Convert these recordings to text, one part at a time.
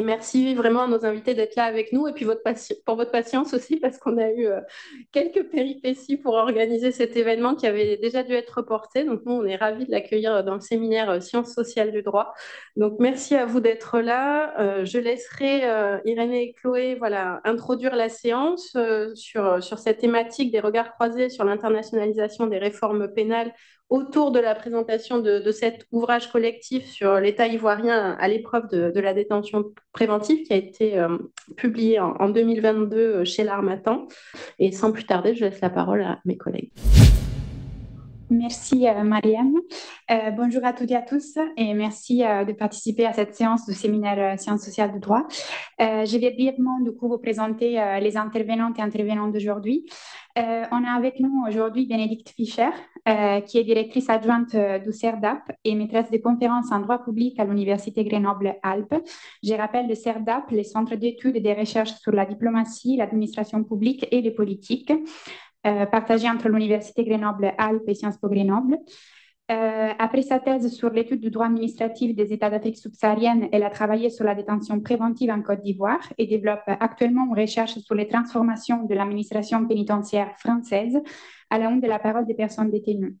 merci vraiment à nos invités d'être là avec nous et puis pour votre patience aussi parce qu'on a eu quelques péripéties pour organiser cet événement qui avait déjà dû être reporté. Donc nous, on est ravis de l'accueillir dans le séminaire Sciences sociales du droit. Donc merci à vous d'être là. Je laisserai Irénée et Chloé introduire la séance sur cette thématique des regards croisés sur l'internationalisation des réformes pénales autour de la présentation de cet ouvrage collectif sur l'État ivoirien à l'épreuve de la détention préventive qui a été publié en 2022 chez l'Harmattan. Et sans plus tarder, je laisse la parole à mes collègues. Merci Marianne. Bonjour à toutes et à tous et merci de participer à cette séance du séminaire Sciences sociales du droit. Je vais brièvement du coup vous présenter les intervenantes et intervenants d'aujourd'hui. On a avec nous aujourd'hui Bénédicte Fischer, qui est directrice adjointe du CERDAP et maîtresse de conférences en droit public à l'Université Grenoble-Alpes. Je rappelle le CERDAP, les centres d'études et des recherches sur la diplomatie, l'administration publique et les politiques, partagés entre l'Université Grenoble-Alpes et Sciences Po Grenoble. Après sa thèse sur l'étude du droit administratif des États d'Afrique subsaharienne, elle a travaillé sur la détention préventive en Côte d'Ivoire et développe actuellement une recherche sur les transformations de l'administration pénitentiaire française à la honte de la parole des personnes détenues.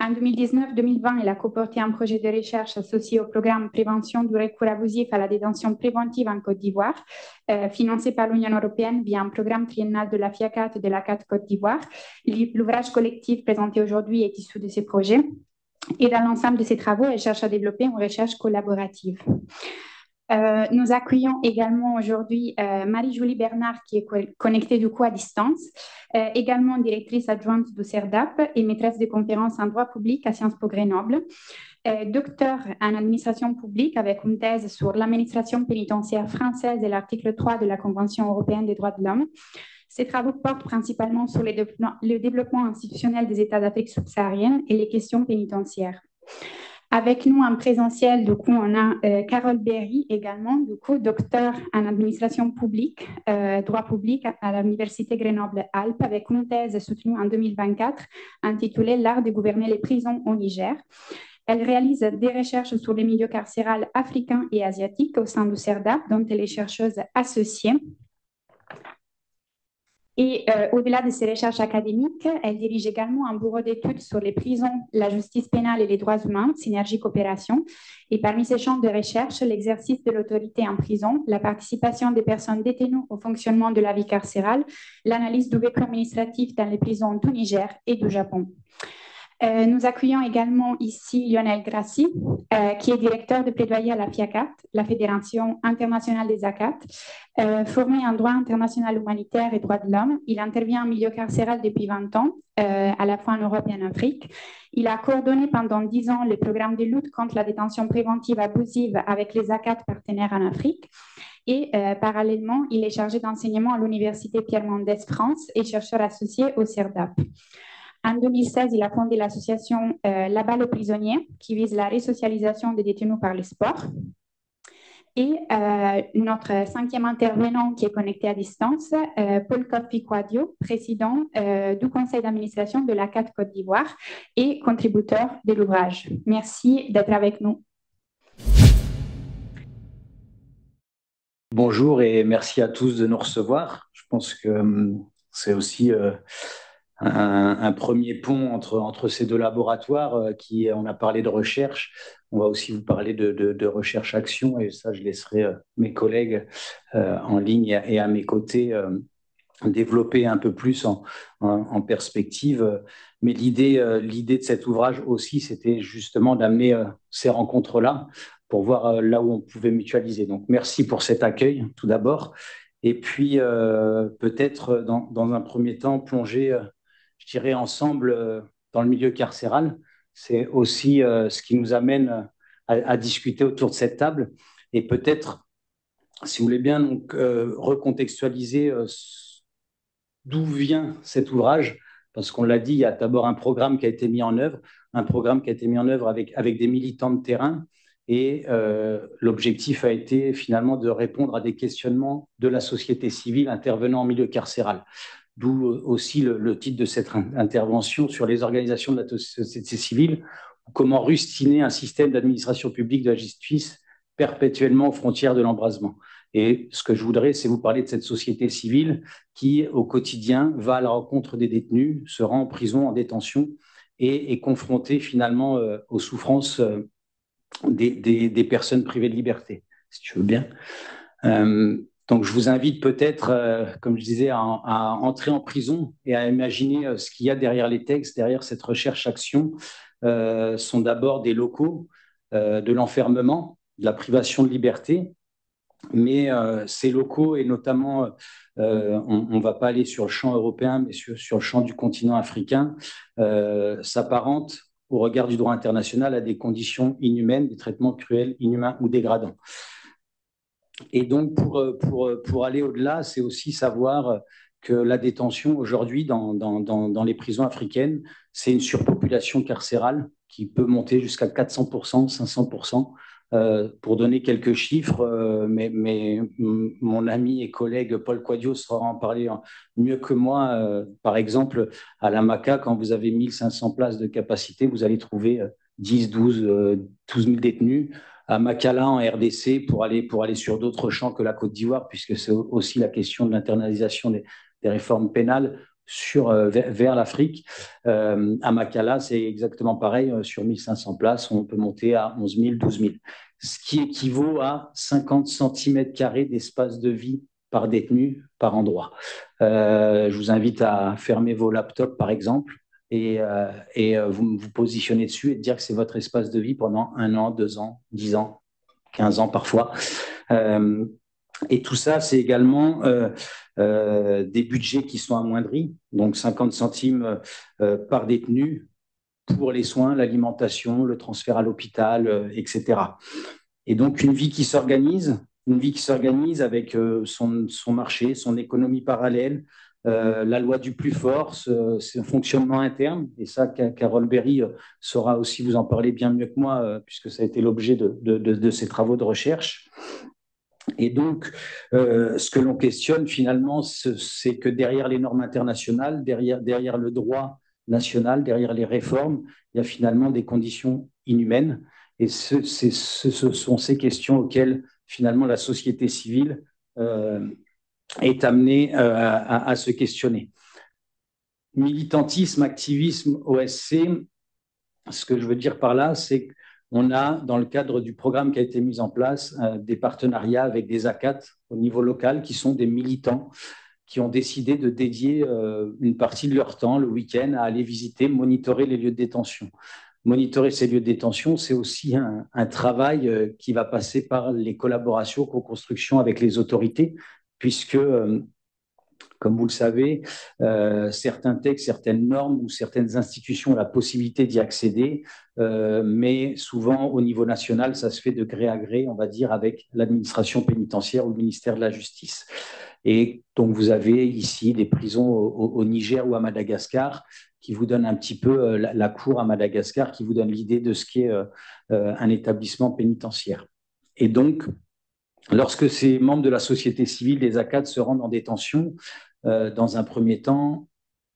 En 2019-2020, elle a coporté un projet de recherche associé au programme Prévention du recours abusif à la détention préventive en Côte d'Ivoire, financé par l'Union européenne via un programme triennal de la FIACAT et de la CAT Côte d'Ivoire. L'ouvrage collectif présenté aujourd'hui est issu de ces projets. Et dans l'ensemble de ces travaux, elle cherche à développer une recherche collaborative. Nous accueillons également aujourd'hui Marie-Julie Bernard qui est connectée du coup à distance, également directrice adjointe du CERDAP et maîtresse de conférences en droit public à Sciences Po Grenoble, docteur en administration publique avec une thèse sur l'administration pénitentiaire française et l'article 3 de la Convention européenne des droits de l'homme. Ces travaux portent principalement sur le développement institutionnel des États d'Afrique subsaharienne et les questions pénitentiaires. Avec nous en présentiel, du coup, on a Carole Berry également, du coup, docteur en administration publique, droit public à l'Université Grenoble-Alpes, avec une thèse soutenue en 2024 intitulée L'art de gouverner les prisons au Niger. Elle réalise des recherches sur les milieux carcérales africains et asiatiques au sein du CERDAP, dont elle est chercheuse associée. Et au-delà de ses recherches académiques, elle dirige également un bureau d'études sur les prisons, la justice pénale et les droits humains, Synergie Coopération. Et parmi ses champs de recherche, l'exercice de l'autorité en prison, la participation des personnes détenues au fonctionnement de la vie carcérale, l'analyse du vécu administratif dans les prisons du Niger et du Japon. Nous accueillons également ici Lionel Grassi, qui est directeur de plaidoyer à la FIACAT, la Fédération internationale des ACAT. Formé en droit international humanitaire et droits de l'homme, il intervient en milieu carcéral depuis 20 ans, à la fois en Europe et en Afrique. Il a coordonné pendant 10 ans le programme de lutte contre la détention préventive abusive avec les ACAT partenaires en Afrique. Et parallèlement, il est chargé d'enseignement à l'Université Pierre Mendès France et chercheur associé au CERDAP. En 2016, il a fondé l'association La Balle aux prisonniers, qui vise la resocialisation des détenus par le sport. Et notre cinquième intervenant qui est connecté à distance, Paul Kofi-Kouadio, président du conseil d'administration de la CAT Côte d'Ivoire et contributeur de l'ouvrage. Merci d'être avec nous. Bonjour et merci à tous de nous recevoir. Je pense que c'est aussi un premier pont entre ces deux laboratoires qui, on a parlé de recherche, on va aussi vous parler de recherche-action et ça, je laisserai mes collègues en ligne et à mes côtés développer un peu plus en perspective. Mais l'idée de cet ouvrage aussi, c'était justement d'amener ces rencontres-là pour voir là où on pouvait mutualiser. Donc, merci pour cet accueil, tout d'abord. Et puis, peut-être, dans un premier temps, plonger, je dirais, ensemble dans le milieu carcéral. C'est aussi ce qui nous amène à discuter autour de cette table. Et peut-être, si vous voulez bien, donc, recontextualiser d'où vient cet ouvrage. Parce qu'on l'a dit, il y a d'abord un programme qui a été mis en œuvre, avec des militants de terrain. Et l'objectif a été finalement de répondre à des questionnements de la société civile intervenant en milieu carcéral. D'où aussi le titre de cette intervention sur les organisations de la société civile, comment rustiner un système d'administration publique de la justice perpétuellement aux frontières de l'embrasement. Et ce que je voudrais, c'est vous parler de cette société civile qui, au quotidien, va à la rencontre des détenus, se rend en prison, en détention, et est confrontée finalement aux souffrances des personnes privées de liberté, si tu veux bien. Donc, je vous invite peut-être, comme je disais, à entrer en prison et à imaginer ce qu'il y a derrière les textes, derrière cette recherche-action. Sont d'abord des locaux de l'enfermement, de la privation de liberté, mais ces locaux, et notamment, on ne va pas aller sur le champ européen, mais sur le champ du continent africain, s'apparentent au regard du droit international à des conditions inhumaines, des traitements cruels, inhumains ou dégradants. Et donc, pour aller au-delà, c'est aussi savoir que la détention aujourd'hui dans les prisons africaines, c'est une surpopulation carcérale qui peut monter jusqu'à 400%, 500%. Pour donner quelques chiffres, mais mon ami et collègue Paul Quadio saura en parler mieux que moi. Par exemple, à la Maca, quand vous avez 1500 places de capacité, vous allez trouver 10, 12 000 détenus. À Makala en RDC pour aller sur d'autres champs que la Côte d'Ivoire, puisque c'est aussi la question de l'internalisation des réformes pénales vers l'Afrique. À Makala, c'est exactement pareil. Sur 1500 places, on peut monter à 11 000, 12 000, ce qui équivaut à 50 cm² d'espace de vie par détenu, par endroit. Je vous invite à fermer vos laptops, par exemple, et vous positionnez dessus et dire que c'est votre espace de vie pendant 1 an, 2 ans, 10 ans, 15 ans parfois. Et tout ça, c'est également des budgets qui sont amoindris, donc 50 centimes par détenu pour les soins, l'alimentation, le transfert à l'hôpital, etc. Et donc une vie qui s'organise avec son marché, son économie parallèle, la loi du plus fort, c'est un fonctionnement interne, et ça, Carole Berry saura aussi vous en parler bien mieux que moi, puisque ça a été l'objet de ses travaux de recherche. Et donc, ce que l'on questionne finalement, c'est que derrière les normes internationales, derrière le droit national, derrière les réformes, il y a finalement des conditions inhumaines. Et ce sont ces questions auxquelles finalement la société civile est amenée à se questionner. Militantisme, activisme, OSC, ce que je veux dire par là, c'est qu'on a, dans le cadre du programme qui a été mis en place, des partenariats avec des ACAT au niveau local qui sont des militants qui ont décidé de dédier une partie de leur temps, le week-end, à aller visiter, monitorer les lieux de détention. Monitorer ces lieux de détention, c'est aussi un travail qui va passer par les collaborations, co-construction avec les autorités, puisque comme vous le savez, certains textes, certaines normes ou certaines institutions ont la possibilité d'y accéder, mais souvent au niveau national, ça se fait de gré à gré, on va dire, avec l'administration pénitentiaire ou le ministère de la Justice. Et donc vous avez ici des prisons au Niger ou à Madagascar qui vous donnent un petit peu la cour à Madagascar, qui vous donne l'idée de ce qu'est un établissement pénitentiaire. Et donc, lorsque ces membres de la société civile, des ACAD, se rendent en détention, dans un premier temps,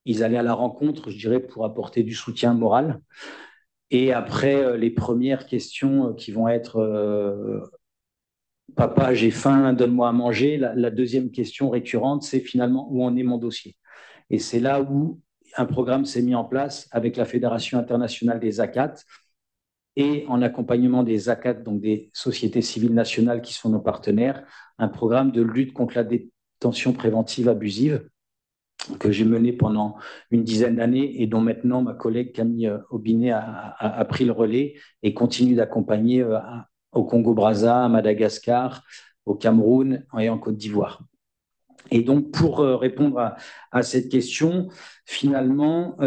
ils allaient à la rencontre, je dirais, pour apporter du soutien moral. Et après, les premières questions qui vont être papa, j'ai faim, donne-moi à manger. La deuxième question récurrente, c'est finalement où en est mon dossier. Et c'est là où un programme s'est mis en place avec la Fédération internationale des ACAT et en accompagnement des ACAT, donc des sociétés civiles nationales qui sont nos partenaires, un programme de lutte contre la détention préventive abusive que j'ai mené pendant une dizaine d'années et dont maintenant ma collègue Camille Aubinet a pris le relais et continue d'accompagner au Congo-Brazza, à Madagascar, au Cameroun et en Côte d'Ivoire. Et donc, pour répondre à cette question, finalement,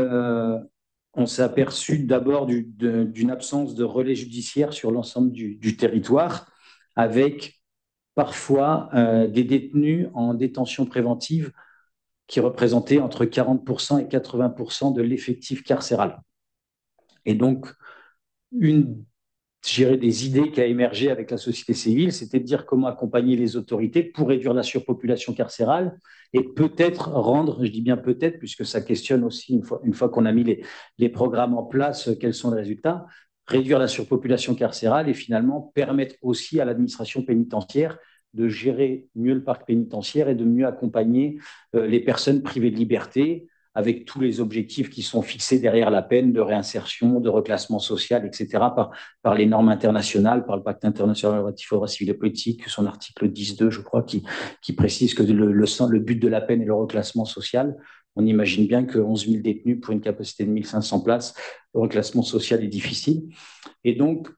on s'est aperçu d'abord d'une absence de relais judiciaire sur l'ensemble du territoire, avec parfois des détenus en détention préventive qui représentaient entre 40% et 80% de l'effectif carcéral. Et donc, des idées qui a émergé avec la société civile, c'était de dire comment accompagner les autorités pour réduire la surpopulation carcérale et peut-être rendre, je dis bien peut-être, puisque ça questionne aussi, une fois qu'on a mis les programmes en place, quels sont les résultats, réduire la surpopulation carcérale et finalement permettre aussi à l'administration pénitentiaire de gérer mieux le parc pénitentiaire et de mieux accompagner les personnes privées de liberté, avec tous les objectifs qui sont fixés derrière la peine de réinsertion, de reclassement social, etc., par les normes internationales, par le pacte international relatif aux droits civils et politiques, son article 10.2, je crois, qui précise que le but de la peine est le reclassement social. On imagine bien que 11 000 détenus pour une capacité de 1500 places, le reclassement social est difficile. Et donc,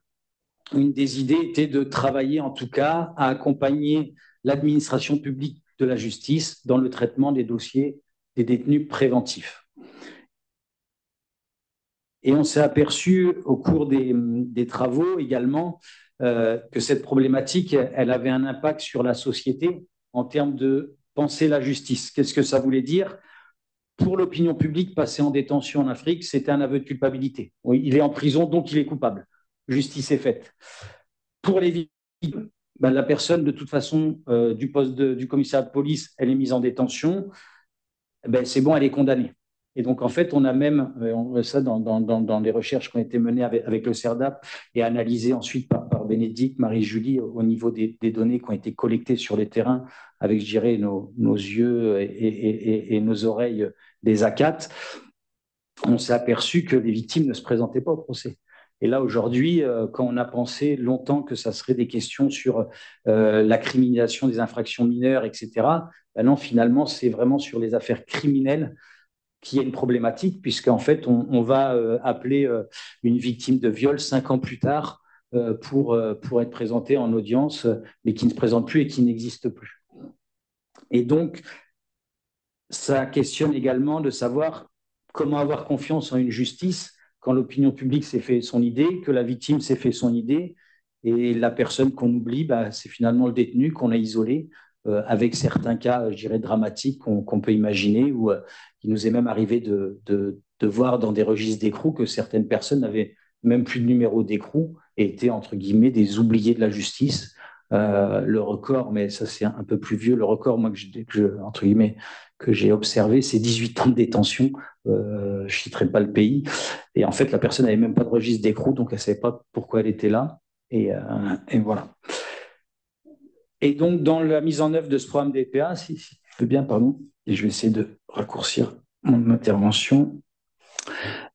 une des idées était de travailler en tout cas à accompagner l'administration publique de la justice dans le traitement des dossiers des détenus préventifs. Et on s'est aperçu au cours des travaux également que cette problématique, elle avait un impact sur la société en termes de penser la justice. Qu'est-ce que ça voulait dire? Pour l'opinion publique, passer en détention en Afrique, c'était un aveu de culpabilité. Oui, il est en prison, donc il est coupable. Justice est faite. Pour les victimes, ben, la personne, de toute façon, du poste du commissariat de police, elle est mise en détention. Ben, c'est bon, elle est condamnée. Et donc, en fait, on a même, ça dans les recherches qui ont été menées avec le CERDAP et analysées ensuite par Bénédicte, Marie-Julie, au niveau des données qui ont été collectées sur les terrains avec, je dirais, nos yeux et nos oreilles des ACAT, on s'est aperçu que les victimes ne se présentaient pas au procès. Et là, aujourd'hui, quand on a pensé longtemps que ça serait des questions sur la criminalisation des infractions mineures, etc., ben non, finalement, c'est vraiment sur les affaires criminelles qu'il y a une problématique, puisqu'en fait, on va appeler une victime de viol 5 ans plus tard pour être présentée en audience, mais qui ne se présente plus et qui n'existe plus. Et donc, ça questionne également de savoir comment avoir confiance en une justice quand l'opinion publique s'est fait son idée, que la victime s'est fait son idée, et la personne qu'on oublie, bah, c'est finalement le détenu qu'on a isolé, avec certains cas, je dirais, dramatiques qu'on peut imaginer, où il nous est même arrivé de voir dans des registres d'écrou que certaines personnes n'avaient même plus de numéro d'écrou et étaient, entre guillemets, des oubliés de la justice. Le record, mais ça c'est un peu plus vieux, le record, moi, entre guillemets, que j'ai observé, c'est 18 ans de détention. Je ne citerai pas le pays. Et en fait, la personne n'avait même pas de registre d'écrou, donc elle ne savait pas pourquoi elle était là. Et voilà. Et donc, dans la mise en œuvre de ce programme DPA, si tu veux bien, pardon, et je vais essayer de raccourcir mon intervention.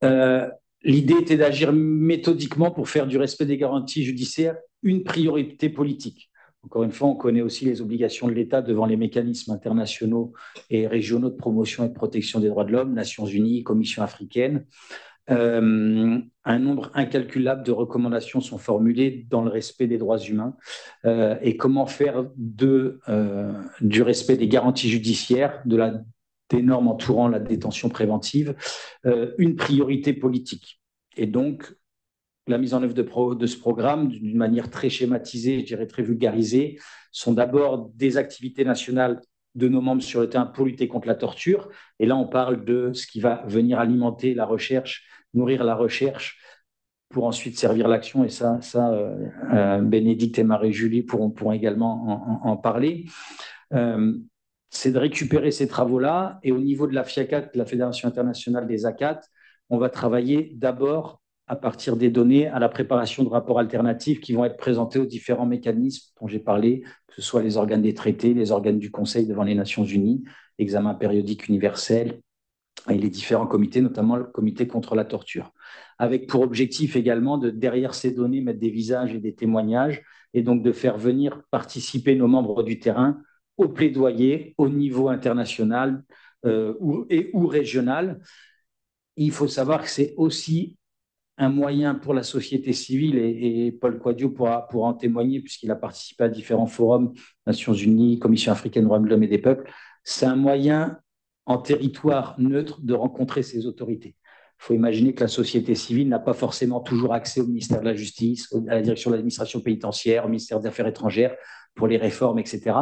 L'idée était d'agir méthodiquement pour faire du respect des garanties judiciaires une priorité politique. Encore une fois, on connaît aussi les obligations de l'État devant les mécanismes internationaux et régionaux de promotion et de protection des droits de l'homme, Nations Unies, Commission africaine. Un nombre incalculable de recommandations sont formulées dans le respect des droits humains et comment faire du respect des garanties judiciaires, des normes entourant la détention préventive, une priorité politique. Et donc, la mise en œuvre de ce programme, d'une manière très schématisée, je dirais très vulgarisée, sont d'abord des activités nationales de nos membres sur le terrain pour lutter contre la torture. Et là, on parle de ce qui va venir alimenter la recherche, nourrir la recherche pour ensuite servir l'action. Et ça Bénédicte et Marie-Julie pourront également en parler. C'est de récupérer ces travaux-là. Et au niveau de la FIACAT, la Fédération internationale des ACAT, on va travailler d'abord à partir des données à la préparation de rapports alternatifs qui vont être présentés aux différents mécanismes dont j'ai parlé, que ce soit les organes des traités, les organes du Conseil devant les Nations Unies, l'examen périodique universel et les différents comités, notamment le comité contre la torture. Avec pour objectif également de, derrière ces données, mettre des visages et des témoignages et donc de faire venir participer nos membres du terrain au plaidoyer au niveau international ou régional. Il faut savoir que c'est aussi un moyen pour la société civile, et Paul Quadio pourra en témoigner puisqu'il a participé à différents forums, Nations Unies, Commission africaine, droits de l'homme et des peuples, c'est un moyen en territoire neutre de rencontrer ces autorités. Il faut imaginer que la société civile n'a pas forcément toujours accès au ministère de la Justice, à la direction de l'administration pénitentiaire, au ministère des Affaires étrangères pour les réformes, etc.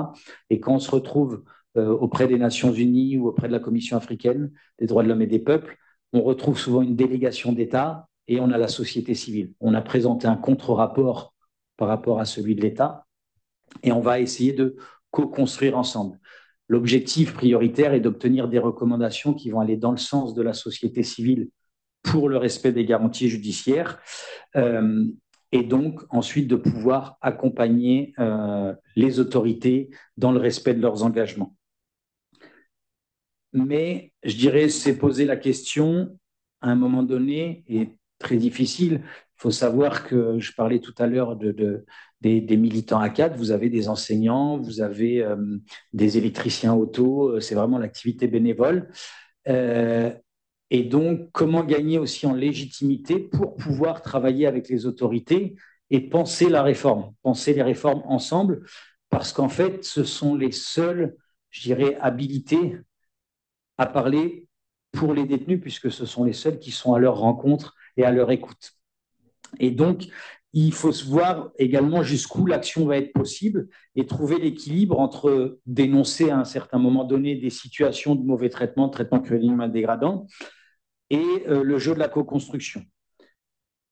Et quand on se retrouve auprès des Nations Unies ou auprès de la Commission africaine des droits de l'homme et des peuples, on retrouve souvent une délégation d'État et on a la société civile. On a présenté un contre-rapport par rapport à celui de l'État et on va essayer de co-construire ensemble. L'objectif prioritaire est d'obtenir des recommandations qui vont aller dans le sens de la société civile pour le respect des garanties judiciaires. et donc ensuite de pouvoir accompagner les autorités dans le respect de leurs engagements. Mais je dirais, c'est poser la question à un moment donné, et très difficile. Il faut savoir que je parlais tout à l'heure des militants ACAD, vous avez des enseignants, vous avez des électriciens auto, c'est vraiment l'activité bénévole. Euh, et donc, comment gagner aussi en légitimité pour pouvoir travailler avec les autorités et penser la réforme, penser les réformes ensemble, parce qu'en fait, ce sont les seuls, je dirais, habilités à parler pour les détenus, puisque ce sont les seuls qui sont à leur rencontre et à leur écoute. Et donc, il faut se voir également jusqu'où l'action va être possible et trouver l'équilibre entre dénoncer à un certain moment donné des situations de mauvais traitement, de traitement cruel, inhumain, dégradant, et le jeu de la co-construction.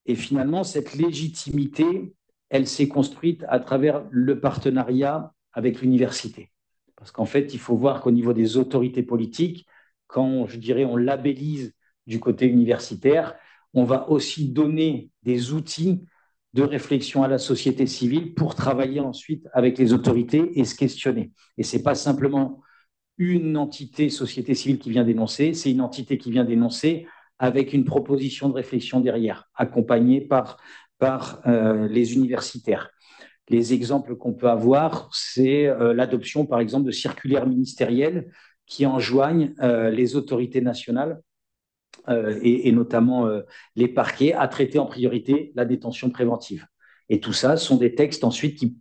Et finalement, cette légitimité, elle s'est construite à travers le partenariat avec l'université. Parce qu'en fait, il faut voir qu'au niveau des autorités politiques, quand, je dirais, on labellise du côté universitaire, on va aussi donner des outils de réflexion à la société civile pour travailler ensuite avec les autorités et se questionner. Et ce n'est pas simplement une entité société civile qui vient dénoncer, c'est une entité qui vient dénoncer avec une proposition de réflexion derrière, accompagnée par les universitaires. Les exemples qu'on peut avoir, c'est l'adoption, par exemple, de circulaires ministériels qui enjoignent les autorités nationales et notamment les parquets à traiter en priorité la détention préventive. Et tout ça sont des textes ensuite qui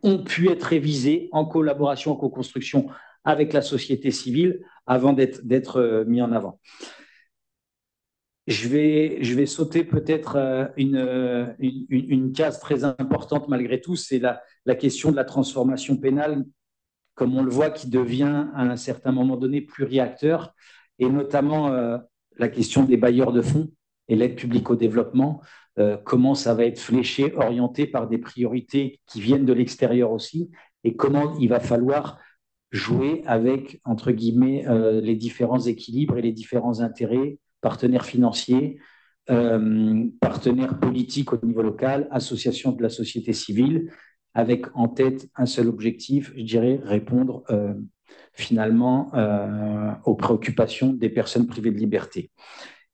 ont pu être révisés en collaboration, en co-construction avec la société civile avant d'être mis en avant. Je vais sauter peut-être une case très importante malgré tout, c'est la question de la transformation pénale, comme on le voit, qui devient à un certain moment donné pluriacteur, et notamment la question des bailleurs de fonds et l'aide publique au développement, comment ça va être fléché, orienté par des priorités qui viennent de l'extérieur aussi, et comment il va falloir jouer avec, entre guillemets, les différents équilibres et les différents intérêts, partenaires financiers, partenaires politiques au niveau local, associations de la société civile, avec en tête un seul objectif, je dirais, répondre finalement aux préoccupations des personnes privées de liberté.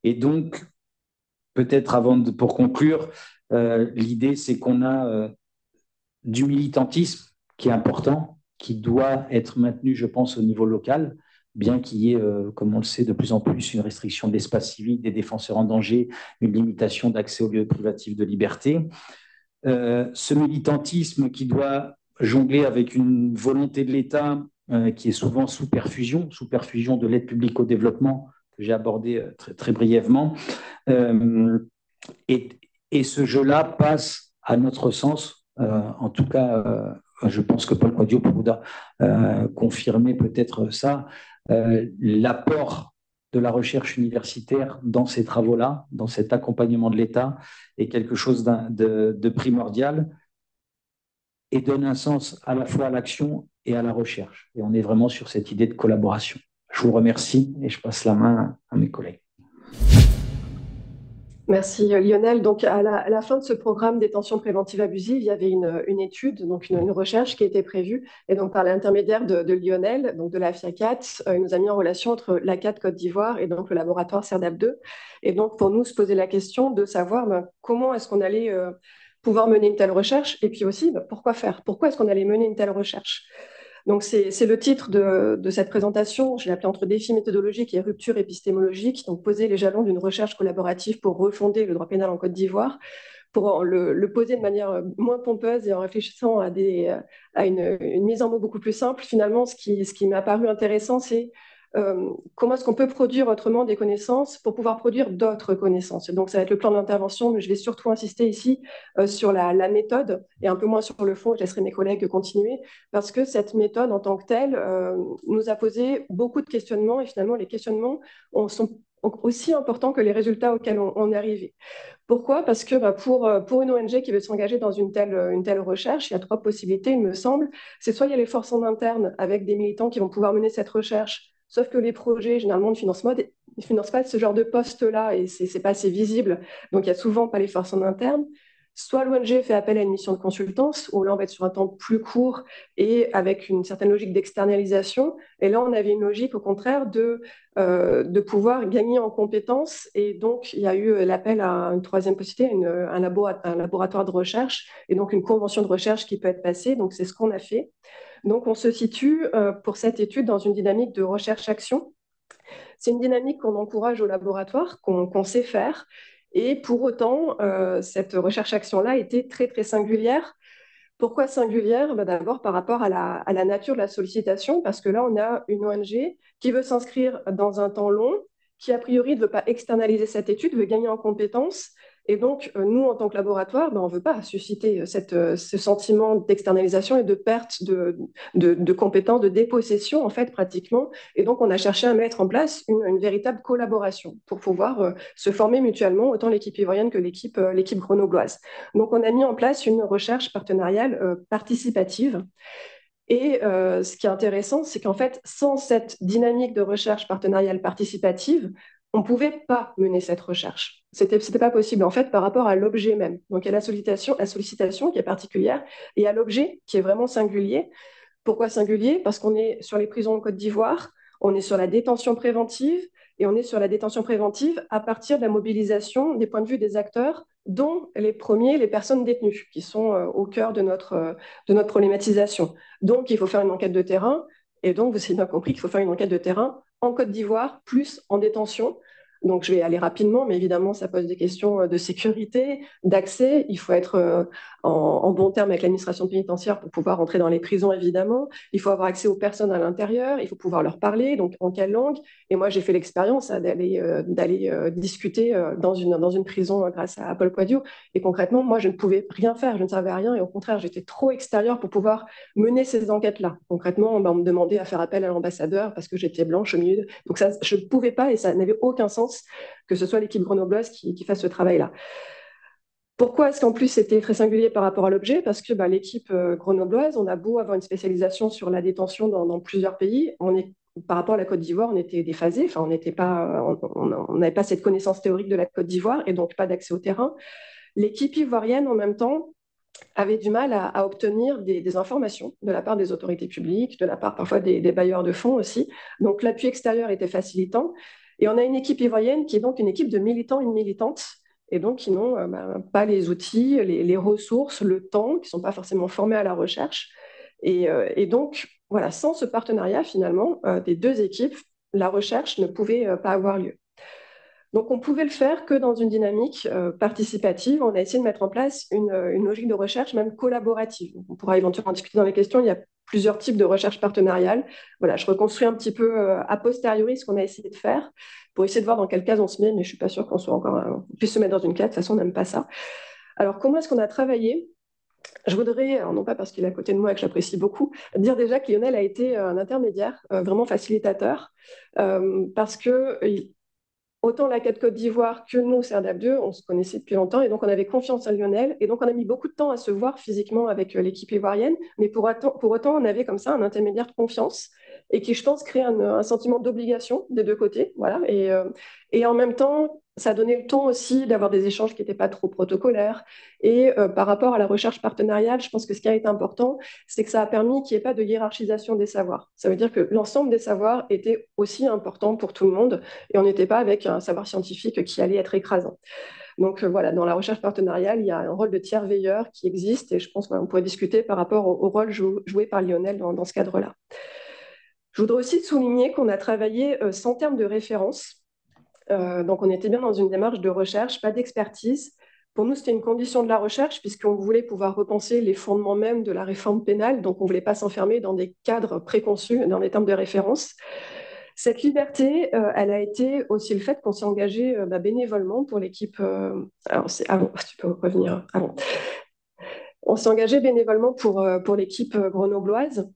Et donc, peut-être pour conclure, l'idée, c'est qu'on a du militantisme qui est important, qui doit être maintenu, je pense, au niveau local, bien qu'il y ait, comme on le sait, de plus en plus une restriction de l'espace civique, des défenseurs en danger, une limitation d'accès aux lieux privatifs de liberté. Ce militantisme qui doit jongler avec une volonté de l'État qui est souvent sous perfusion de l'aide publique au développement, que j'ai abordé très, très brièvement. Et ce jeu-là passe, à notre sens, en tout cas, je pense que Paul Quadio pourra confirmer peut-être ça, l'apport de la recherche universitaire dans ces travaux-là, dans cet accompagnement de l'État, est quelque chose de primordial et donne un sens à la fois à l'action et à la recherche. Et on est vraiment sur cette idée de collaboration. Je vous remercie et je passe la main à mes collègues. Merci Lionel. Donc à la fin de ce programme détention préventive abusive, il y avait une étude, donc une recherche qui était prévue. Et donc par l'intermédiaire de Lionel, donc de la FIACAT, il nous a mis en relation entre l'ACAT Côte d'Ivoire et donc le laboratoire CERDAP2. Et donc pour nous se poser la question de savoir comment est-ce qu'on allait pouvoir mener une telle recherche et puis aussi pourquoi faire, pourquoi est-ce qu'on allait mener une telle recherche. Donc, c'est le titre de cette présentation. Je l'ai appelé Entre défis méthodologiques et ruptures épistémologiques. Donc, poser les jalons d'une recherche collaborative pour refonder le droit pénal en Côte d'Ivoire, pour le poser de manière moins pompeuse et en réfléchissant à une mise en mots beaucoup plus simple. Finalement, ce qui m'a paru intéressant, c'est comment est-ce qu'on peut produire autrement des connaissances pour pouvoir produire d'autres connaissances. Et donc, ça va être le plan d'intervention, mais je vais surtout insister ici sur la méthode et un peu moins sur le fond. Je laisserai mes collègues continuer parce que cette méthode en tant que telle nous a posé beaucoup de questionnements et finalement, les questionnements sont aussi importants que les résultats auxquels on est arrivé. Pourquoi? Parce que pour une ONG qui veut s'engager dans une telle recherche, il y a trois possibilités, il me semble. C'est soit il y a les forces en interne avec des militants qui vont pouvoir mener cette recherche, sauf que les projets, généralement, ne financent pas ce genre de poste-là et ce n'est pas assez visible. Donc, il n'y a souvent pas les forces en interne. soit l'ONG fait appel à une mission de consultance, où là, on va être sur un temps plus court et avec une certaine logique d'externalisation. Et là, on avait une logique, au contraire, de pouvoir gagner en compétences. Et donc, il y a eu l'appel à une troisième possibilité, un laboratoire de recherche, et donc une convention de recherche qui peut être passée. Donc, c'est ce qu'on a fait. Donc, on se situe pour cette étude dans une dynamique de recherche-action. C'est une dynamique qu'on encourage au laboratoire, qu'on sait faire. Et pour autant, cette recherche-action-là était très, très singulière. Pourquoi singulière? D'abord par rapport à la nature de la sollicitation, parce que là, on a une ONG qui veut s'inscrire dans un temps long, qui a priori ne veut pas externaliser cette étude, veut gagner en compétences. Et donc, nous, en tant que laboratoire, on ne veut pas susciter ce sentiment d'externalisation et de perte de compétences, de dépossession, en fait, pratiquement. Et donc, on a cherché à mettre en place une véritable collaboration pour pouvoir se former mutuellement, autant l'équipe ivoirienne que l'équipe grenobloise. Donc, on a mis en place une recherche partenariale participative. Et ce qui est intéressant, c'est qu'en fait, sans cette dynamique de recherche partenariale participative, on ne pouvait pas mener cette recherche. C'était pas possible, en fait, par rapport à l'objet même. Donc, il y a la sollicitation qui est particulière, et il y a l'objet qui est vraiment singulier. Pourquoi singulier? Parce qu'on est sur les prisons en Côte d'Ivoire, on est sur la détention préventive, et on est sur la détention préventive à partir de la mobilisation des points de vue des acteurs, dont les premiers, les personnes détenues, qui sont au cœur de notre problématisation. Donc, il faut faire une enquête de terrain, et donc, vous avez bien compris qu'il faut faire une enquête de terrain en Côte d'Ivoire, plus en détention. Donc, je vais aller rapidement, mais évidemment, ça pose des questions de sécurité, d'accès. Il faut être en bon terme avec l'administration pénitentiaire pour pouvoir entrer dans les prisons, évidemment. Il faut avoir accès aux personnes à l'intérieur. Il faut pouvoir leur parler. Donc, en quelle langue? Et moi, j'ai fait l'expérience d'aller discuter dans une prison grâce à Paul Quadio. Et concrètement, moi, je ne pouvais rien faire. Je ne servais à rien. Et au contraire, j'étais trop extérieure pour pouvoir mener ces enquêtes-là. Concrètement, on me demandait à faire appel à l'ambassadeur parce que j'étais blanche au milieu. Donc, ça, je ne pouvais pas et ça n'avait aucun sens que ce soit l'équipe grenobloise qui fasse ce travail-là. Pourquoi est-ce qu'en plus c'était très singulier par rapport à l'objet? Parce que l'équipe grenobloise, on a beau avoir une spécialisation sur la détention dans plusieurs pays, par rapport à la Côte d'Ivoire, on était déphasé, enfin, on n'avait pas cette connaissance théorique de la Côte d'Ivoire et donc pas d'accès au terrain. L'équipe ivoirienne, en même temps, avait du mal à obtenir des informations de la part des autorités publiques, de la part parfois des bailleurs de fonds aussi. Donc l'appui extérieur était facilitant. Et on a une équipe ivoirienne qui est donc une équipe de militants et de militantes, et donc qui n'ont pas les outils, les ressources, le temps, qui ne sont pas forcément formés à la recherche. Et donc, voilà, sans ce partenariat, finalement, des deux équipes, la recherche ne pouvait pas avoir lieu. Donc, on pouvait le faire que dans une dynamique participative. On a essayé de mettre en place une logique de recherche même collaborative. On pourra éventuellement discuter dans les questions. Il y a plusieurs types de recherche partenariale. Voilà, je reconstruis un petit peu a posteriori ce qu'on a essayé de faire pour essayer de voir dans quelle case on se met, mais je ne suis pas sûre qu'on puisse se mettre dans une case. De toute façon, on n'aime pas ça. Alors, comment est-ce qu'on a travaillé? Je voudrais, non pas parce qu'il est à côté de moi et que j'apprécie beaucoup, dire déjà que Lionel a été un intermédiaire, vraiment facilitateur, parce que autant la Côte d'Ivoire que nous, CERDAP 2, on se connaissait depuis longtemps et donc on avait confiance en Lionel. Et donc on a mis beaucoup de temps à se voir physiquement avec l'équipe ivoirienne, mais pour autant, on avait comme ça un intermédiaire de confiance et qui, je pense, crée un sentiment d'obligation des deux côtés. Voilà. Et en même temps, ça donnait le ton aussi d'avoir des échanges qui n'étaient pas trop protocolaires. Et par rapport à la recherche partenariale, je pense que ce qui a été important, c'est que ça a permis qu'il n'y ait pas de hiérarchisation des savoirs. Ça veut dire que l'ensemble des savoirs était aussi important pour tout le monde et on n'était pas avec un savoir scientifique qui allait être écrasant. Donc voilà, dans la recherche partenariale, il y a un rôle de tiers veilleur qui existe et je pense qu'on pourrait discuter par rapport au rôle joué par Lionel dans ce cadre-là. Je voudrais aussi souligner qu'on a travaillé sans terme de référence. Donc on était bien dans une démarche de recherche, pas d'expertise. Pour nous, c'était une condition de la recherche puisqu'on voulait pouvoir repenser les fondements même de la réforme pénale. Donc, on ne voulait pas s'enfermer dans des cadres préconçus, dans des termes de référence. Cette liberté, elle a été aussi le fait qu'on s'est engagé bénévolement pour l'équipe. Alors, c'est avant, tu peux revenir avant. On s'est engagé bénévolement pour l'équipe grenobloise.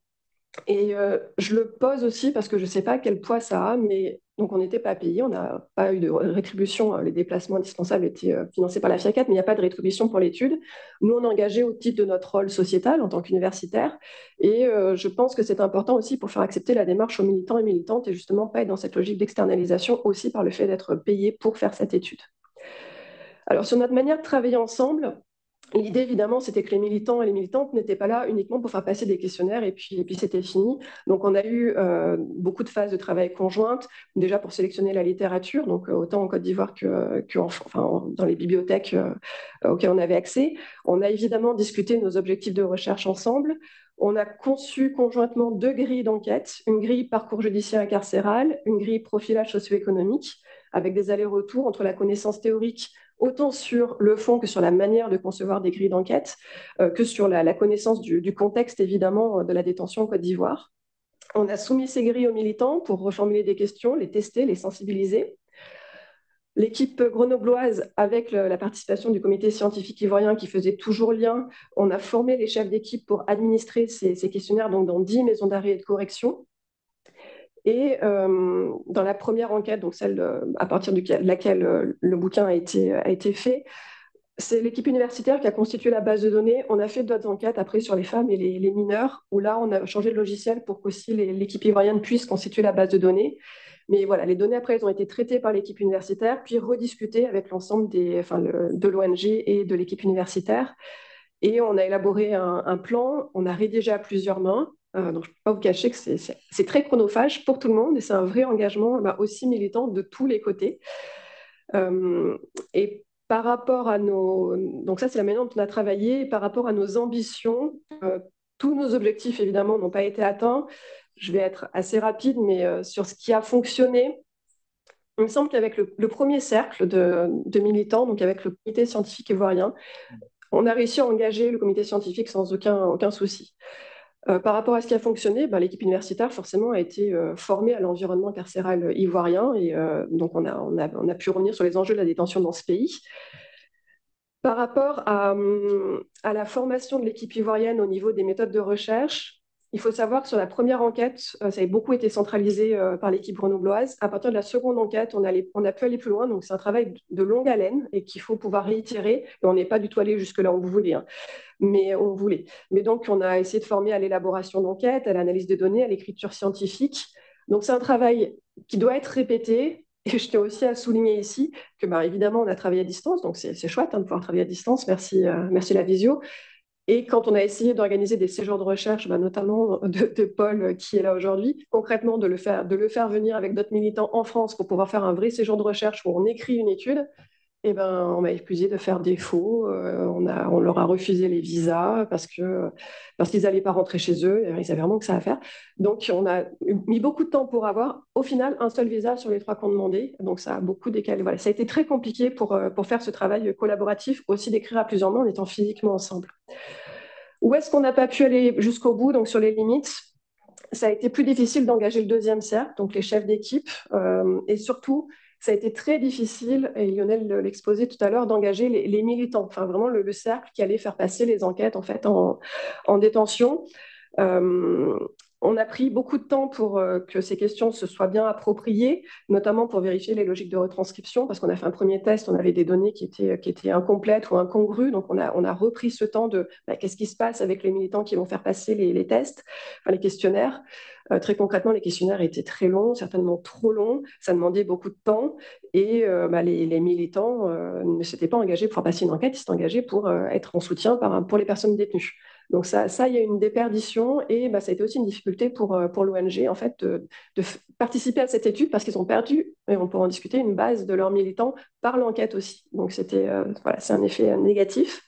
Et je le pose aussi parce que je ne sais pas quel poids ça a, mais donc on n'était pas payé, on n'a pas eu de rétribution. Les déplacements indispensables étaient financés par la FIACAT, mais il n'y a pas de rétribution pour l'étude. Nous, on est engagé au titre de notre rôle sociétal en tant qu'universitaire. Et je pense que c'est important aussi pour faire accepter la démarche aux militants et militantes et justement pas être dans cette logique d'externalisation aussi par le fait d'être payé pour faire cette étude. Alors, sur notre manière de travailler ensemble, L'idée, évidemment, c'était que les militants et les militantes n'étaient pas là uniquement pour faire passer des questionnaires et puis c'était fini. Donc, on a eu beaucoup de phases de travail conjointes, déjà pour sélectionner la littérature, donc autant en Côte d'Ivoire dans les bibliothèques auxquelles on avait accès. On a évidemment discuté nos objectifs de recherche ensemble. On a conçu conjointement 2 grilles d'enquête, une grille parcours judiciaire et carcéral, une grille profilage socio-économique, avec des allers-retours entre la connaissance théorique autant sur le fond que sur la manière de concevoir des grilles d'enquête, que sur la connaissance du contexte, évidemment, de la détention en Côte d'Ivoire. On a soumis ces grilles aux militants pour reformuler des questions, les tester, les sensibiliser. L'équipe grenobloise, avec la participation du comité scientifique ivoirien qui faisait toujours lien, on a formé les chefs d'équipe pour administrer ces questionnaires donc dans 10 maisons d'arrêt et de correction. Et dans la première enquête, donc celle à partir de laquelle le bouquin a été fait, c'est l'équipe universitaire qui a constitué la base de données. On a fait d'autres enquêtes après sur les femmes et les mineurs, où là, on a changé de logiciel pour qu'aussi l'équipe ivoirienne puisse constituer la base de données. Mais voilà, les données après, elles ont été traitées par l'équipe universitaire, puis rediscutées avec l'ensemble de l'ONG et de l'équipe universitaire. Et on a élaboré un plan, on a rédigé à plusieurs mains. Donc, je ne peux pas vous cacher que c'est très chronophage pour tout le monde et c'est un vrai engagement aussi militant de tous les côtés. Et par rapport à nos... Donc ça, c'est la manière dont on a travaillé. Par rapport à nos ambitions, tous nos objectifs, évidemment, n'ont pas été atteints. Je vais être assez rapide, mais sur ce qui a fonctionné, il me semble qu'avec le premier cercle de militants, donc avec le comité scientifique ivoirien, on a réussi à engager le comité scientifique sans aucun souci. Par rapport à ce qui a fonctionné, l'équipe universitaire, forcément, a été formée à l'environnement carcéral ivoirien. Et donc, on a pu revenir sur les enjeux de la détention dans ce pays. Par rapport à la formation de l'équipe ivoirienne au niveau des méthodes de recherche, il faut savoir que sur la première enquête, ça avait beaucoup été centralisé par l'équipe grenobloise. À partir de la seconde enquête, on a pu aller plus loin. Donc, c'est un travail de longue haleine et qu'il faut pouvoir réitérer. Et on n'est pas du tout allé jusque-là où vous voulez, hein. Mais on voulait. Mais donc, on a essayé de former à l'élaboration d'enquêtes, à l'analyse des données, à l'écriture scientifique. Donc, c'est un travail qui doit être répété. Et je tiens aussi à souligner ici que, évidemment, on a travaillé à distance, donc c'est chouette de pouvoir travailler à distance. Merci la visio. Et quand on a essayé d'organiser des séjours de recherche, notamment de Paul qui est là aujourd'hui, concrètement de le faire venir avec d'autres militants en France pour pouvoir faire un vrai séjour de recherche où on écrit une étude, on m'a accusé de faire défaut. On leur a refusé les visas parce qu'ils n'allaient pas rentrer chez eux. Ils avaient vraiment que ça à faire. Donc, on a mis beaucoup de temps pour avoir, au final, un seul visa sur les 3 qu'on demandait. Donc, ça a beaucoup décalé. Voilà, ça a été très compliqué pour faire ce travail collaboratif, aussi d'écrire à plusieurs mains en étant physiquement ensemble. Où est-ce qu'on n'a pas pu aller jusqu'au bout, donc sur les limites? Ça a été plus difficile d'engager le deuxième cercle, donc les chefs d'équipe, et surtout, ça a été très difficile, et Lionel l'exposait tout à l'heure, d'engager les militants, enfin vraiment le cercle qui allait faire passer les enquêtes en fait en détention. On a pris beaucoup de temps pour que ces questions se soient bien appropriées, notamment pour vérifier les logiques de retranscription, parce qu'on a fait un premier test, on avait des données qui étaient incomplètes ou incongrues, donc on a repris ce temps de qu'est-ce qui se passe avec les militants qui vont faire passer les tests, enfin, les questionnaires. Très concrètement, les questionnaires étaient très longs, certainement trop longs, ça demandait beaucoup de temps, et les militants ne s'étaient pas engagés pour faire passer une enquête, ils s'étaient engagés pour être en soutien pour les personnes détenues. Donc ça, il y a une déperdition et ça a été aussi une difficulté pour l'ONG en fait de participer à cette étude parce qu'ils ont perdu, et on pourra en discuter, une base de leurs militants par l'enquête aussi. Donc c'est un effet négatif.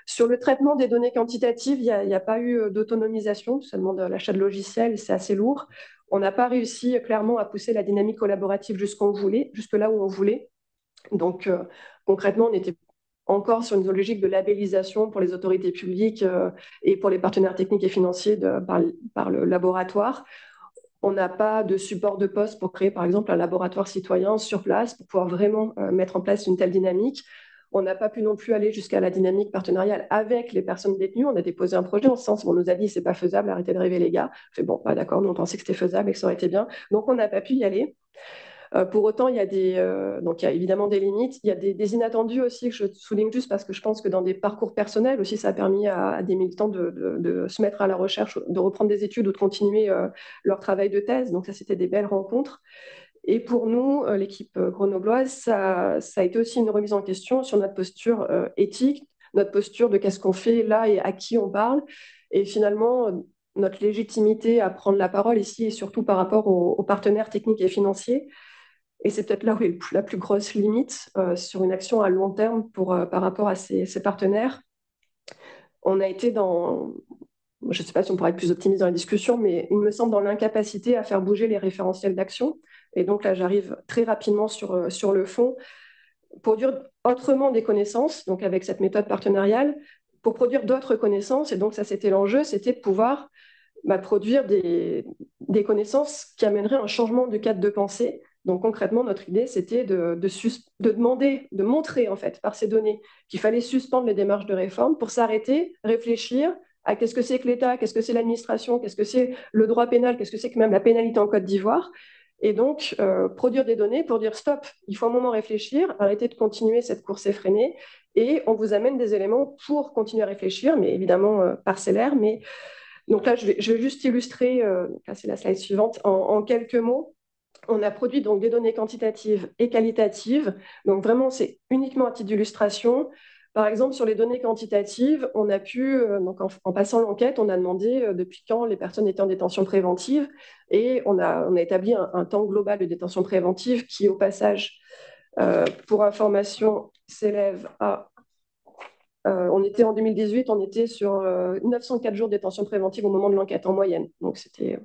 Sur le traitement des données quantitatives, il n'y a pas eu d'autonomisation, ça demande l'achat de logiciels, c'est assez lourd. On n'a pas réussi clairement à pousser la dynamique collaborative jusque là où on voulait. Donc concrètement, on était encore sur une logique de labellisation pour les autorités publiques et pour les partenaires techniques et financiers par le laboratoire. On n'a pas de support de poste pour créer, par exemple, un laboratoire citoyen sur place pour pouvoir vraiment mettre en place une telle dynamique. On n'a pas pu non plus aller jusqu'à la dynamique partenariale avec les personnes détenues. On a déposé un projet en ce sens où on nous a dit c'est pas faisable, arrêtez de rêver les gars. On fait bon, d'accord, nous on pensait que c'était faisable et que ça aurait été bien. Donc on n'a pas pu y aller. Pour autant, il y a évidemment des limites. Il y a des inattendus aussi que je souligne juste parce que je pense que dans des parcours personnels aussi, ça a permis à des militants de se mettre à la recherche, de reprendre des études ou de continuer leur travail de thèse. Donc ça, c'était des belles rencontres. Et pour nous, l'équipe grenobloise, ça a été aussi une remise en question sur notre posture éthique, notre posture de qu'est-ce qu'on fait là et à qui on parle. Et finalement, notre légitimité à prendre la parole ici est surtout par rapport aux partenaires techniques et financiers. Et c'est peut-être là où est la plus grosse limite sur une action à long terme par rapport à ces partenaires. On a été je ne sais pas si on pourrait être plus optimiste dans la discussion, mais il me semble dans l'incapacité à faire bouger les référentiels d'action. Et donc là, j'arrive très rapidement sur le fond. Produire autrement des connaissances, donc avec cette méthode partenariale, pour produire d'autres connaissances, et donc ça c'était l'enjeu, c'était de pouvoir produire des connaissances qui amèneraient un changement du cadre de pensée. Donc concrètement, notre idée, c'était de demander, de montrer en fait par ces données qu'il fallait suspendre les démarches de réforme pour s'arrêter, réfléchir à qu'est-ce que c'est que l'État, qu'est-ce que c'est l'administration, qu'est-ce que c'est le droit pénal, qu'est-ce que c'est que même la pénalité en Côte d'Ivoire. Et donc, produire des données pour dire stop, il faut un moment réfléchir, arrêter de continuer cette course effrénée, et on vous amène des éléments pour continuer à réfléchir, mais évidemment parcellaires, mais donc là, je vais juste illustrer, là c'est la slide suivante, en quelques mots. On a produit donc des données quantitatives et qualitatives. Donc vraiment, c'est uniquement à titre d'illustration. Par exemple, sur les données quantitatives, on a pu, donc en passant l'enquête, on a demandé depuis quand les personnes étaient en détention préventive et on a établi un temps global de détention préventive qui, au passage, pour information, s'élève à on était en 2018, on était sur 904 jours de détention préventive au moment de l'enquête en moyenne. Donc c'était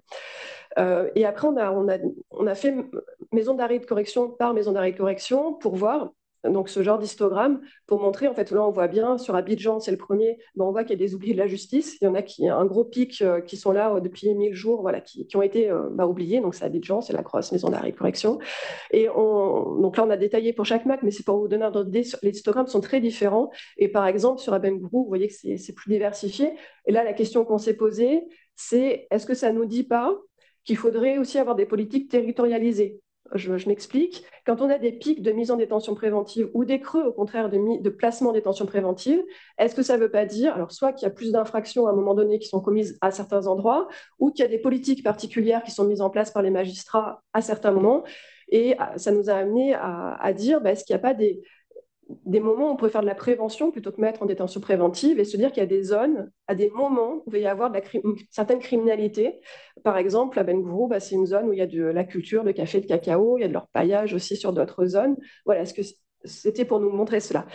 et après on a fait maison d'arrêt de correction par maison d'arrêt de correction pour voir donc ce genre d'histogramme pour montrer en fait là on voit bien sur Abidjan c'est le premier, on voit qu'il y a des oubliés de la justice, il y en a qui un gros pic qui sont là depuis 1000 jours voilà qui ont été oubliés, donc c'est Abidjan, c'est la grosse maison d'arrêt de correction. Et donc là, on a détaillé pour chaque MAC, mais c'est pour vous donner un ordre d'idée. Les histogrammes sont très différents. Et par exemple, sur Abengourou, vous voyez que c'est plus diversifié. Et là, la question qu'on s'est posée, c'est est-ce que ça ne nous dit pas qu'il faudrait aussi avoir des politiques territorialisées? Je m'explique. Quand on a des pics de mise en détention préventive ou des creux, au contraire, de placement en détention préventive, est-ce que ça ne veut pas dire, alors soit qu'il y a plus d'infractions à un moment donné qui sont commises à certains endroits, ou qu'il y a des politiques particulières qui sont mises en place par les magistrats à certains moments? Et ça nous a amené à dire, est-ce qu'il n'y a pas des moments où on pourrait faire de la prévention plutôt que mettre en détention préventive et se dire qu'il y a des zones, à des moments où il va y avoir une certaine criminalité. Par exemple, à Bengourou, c'est une zone où il y a de la culture de café, de cacao, il y a de l'orpaillage aussi sur d'autres zones. Voilà, est-ce que c'était pour nous montrer cela.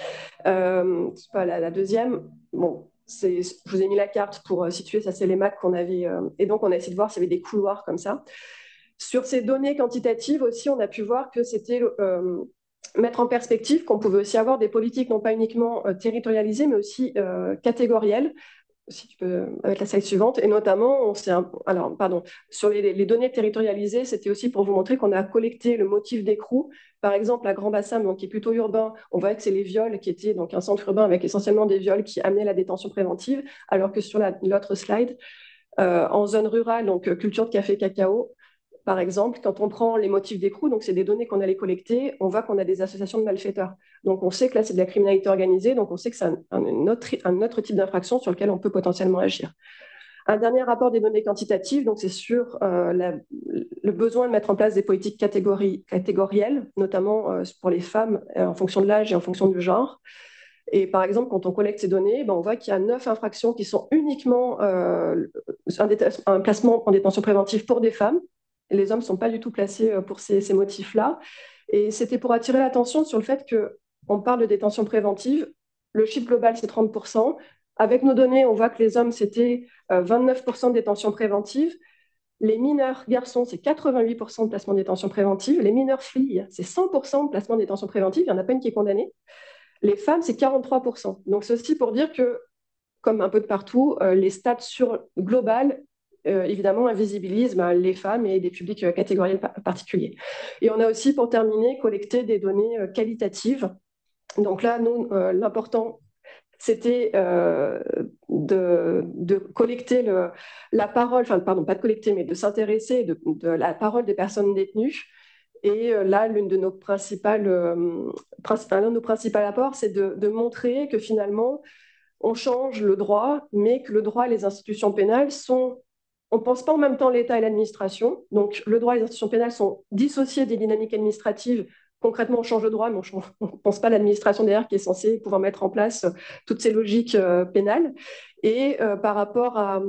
La deuxième, je vous ai mis la carte pour situer, ça c'est les MAC qu'on avait, et donc on a essayé de voir s'il y avait des couloirs comme ça. Sur ces données quantitatives aussi, on a pu voir que c'était mettre en perspective qu'on pouvait aussi avoir des politiques non pas uniquement territorialisées, mais aussi catégorielles. Si tu peux mettre la slide suivante. Et notamment, sur les données territorialisées, c'était aussi pour vous montrer qu'on a collecté le motif d'écrou. Par exemple, à Grand Bassam, donc, qui est plutôt urbain, on voit que c'est les viols qui étaient donc un centre urbain avec essentiellement des viols qui amenaient la détention préventive, alors que sur l'autre slide, en zone rurale, donc culture de café cacao, par exemple, quand on prend les motifs d'écrou, donc c'est des données qu'on allait collecter, on voit qu'on a des associations de malfaiteurs. Donc on sait que là, c'est de la criminalité organisée, donc on sait que c'est un autre type d'infraction sur lequel on peut potentiellement agir. Un dernier rapport des données quantitatives, donc c'est sur le besoin de mettre en place des politiques catégorielles, notamment pour les femmes en fonction de l'âge et en fonction du genre. Et par exemple, quand on collecte ces données, on voit qu'il y a 9 infractions qui sont uniquement un placement en détention préventive pour des femmes. Les hommes ne sont pas du tout placés pour ces motifs-là. Et c'était pour attirer l'attention sur le fait qu'on parle de détention préventive. Le chiffre global, c'est 30%. Avec nos données, on voit que les hommes, c'était 29% de détention préventive. Les mineurs garçons, c'est 88% de placement de détention préventive. Les mineurs filles, c'est 100% de placement de détention préventive. Il n'y en a pas une qui est condamnée. Les femmes, c'est 43%. Donc, ceci pour dire que, comme un peu de partout, les stats globales évidemment, invisibilise les femmes et des publics catégoriels particuliers. Et on a aussi, pour terminer, collecté des données qualitatives. Donc là, nous, l'important, c'était de collecter la parole, pas de collecter, mais de s'intéresser de la parole des personnes détenues. Et là, l'un de nos principaux apports, c'est de montrer que finalement, on change le droit, mais que le droit et les institutions pénales sont... On ne pense pas en même temps l'État et l'administration. Donc, le droit et les institutions pénales sont dissociés des dynamiques administratives concrètement, on change de droit, mais on ne pense pas à l'administration derrière qui est censée pouvoir mettre en place toutes ces logiques pénales. Et par rapport à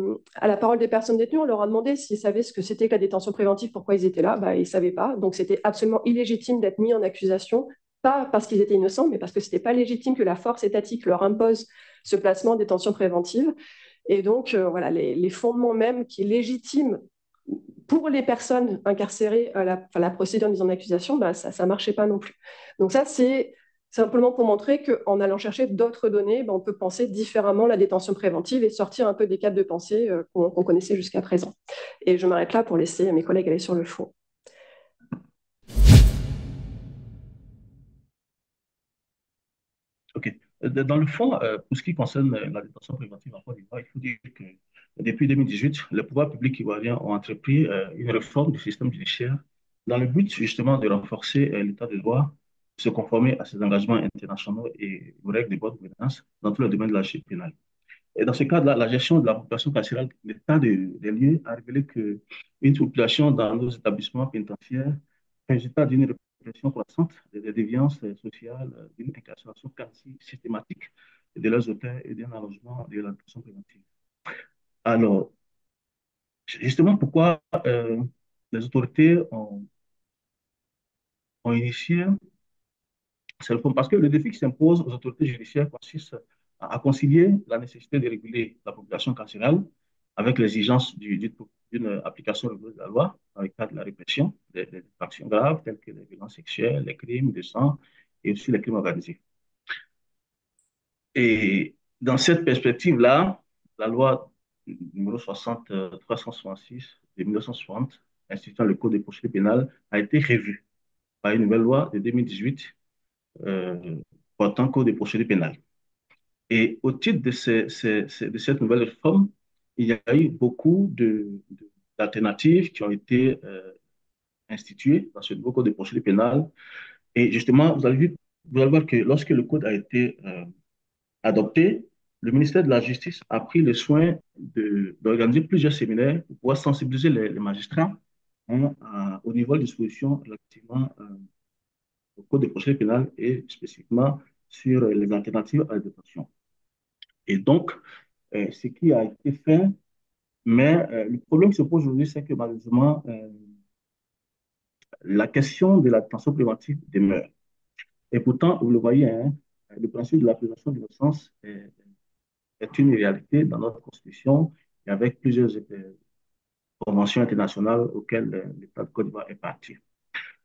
la parole des personnes détenues, on leur a demandé s'ils savaient ce que c'était que la détention préventive, pourquoi ils étaient là. Bah, ils ne savaient pas. Donc, c'était absolument illégitime d'être mis en accusation, pas parce qu'ils étaient innocents, mais parce que ce n'était pas légitime que la force étatique leur impose ce placement en détention préventive. Et donc, voilà, les fondements même qui légitiment pour les personnes incarcérées la procédure de mise en accusation, bah, ça ne marchait pas non plus. Donc ça, c'est simplement pour montrer qu'en allant chercher d'autres données, bah, on peut penser différemment la détention préventive et sortir un peu des cadres de pensée qu'on connaissait jusqu'à présent. Et je m'arrête là pour laisser mes collègues aller sur le fond. OK. Dans le fond, pour ce qui concerne la détention préventive en Côte d'Ivoire, il faut dire que depuis 2018, les pouvoirs publics ivoiriens ont entrepris une réforme du système judiciaire dans le but justement de renforcer l'état de droit, de se conformer à ses engagements internationaux et aux règles de bonne gouvernance dans tout le domaine de la justice pénale. Et dans ce cadre-là, la gestion de la population carcérale, l'état des lieux a révélé qu'une population dans nos établissements pénitentiaires résultat d'une répression croissante des déviances sociales, d'une incarcération quasi systématique de leurs auteurs et d'un allongement de la détention préventive. Alors, justement, pourquoi les autorités ont initié cette réforme? Parce que le défi qui s'impose aux autorités judiciaires consiste à concilier la nécessité de réguler la population carcérale avec l'exigence d'une application rigoureuse de la loi dans le cadre de la répression des infractions graves telles que les violences sexuelles, les crimes de sang et aussi les crimes organisés. Et dans cette perspective-là, la loi numéro 60, 366 de 1960, instituant le Code de procédure pénale, a été revue par une nouvelle loi de 2018 portant Code de procédure pénale. Et au titre de cette nouvelle réforme, il y a eu beaucoup d'alternatives qui ont été instituées dans ce nouveau Code de procédure pénale. Et justement, vous allez voir que lorsque le Code a été adopté, le ministère de la Justice a pris le soin d'organiser plusieurs séminaires pour pouvoir sensibiliser les magistrats au niveau de dispositions relativement au Code de procédure pénale et spécifiquement sur les alternatives à la détention. Et donc, ce qui a été fait, mais le problème qui se pose aujourd'hui, c'est que malheureusement, la question de la détention préventive demeure. Et pourtant, vous le voyez, hein, le principe de la présomption d'innocence est une réalité dans notre Constitution et avec plusieurs conventions internationales auxquelles l'État de Côte d'Ivoire est parti.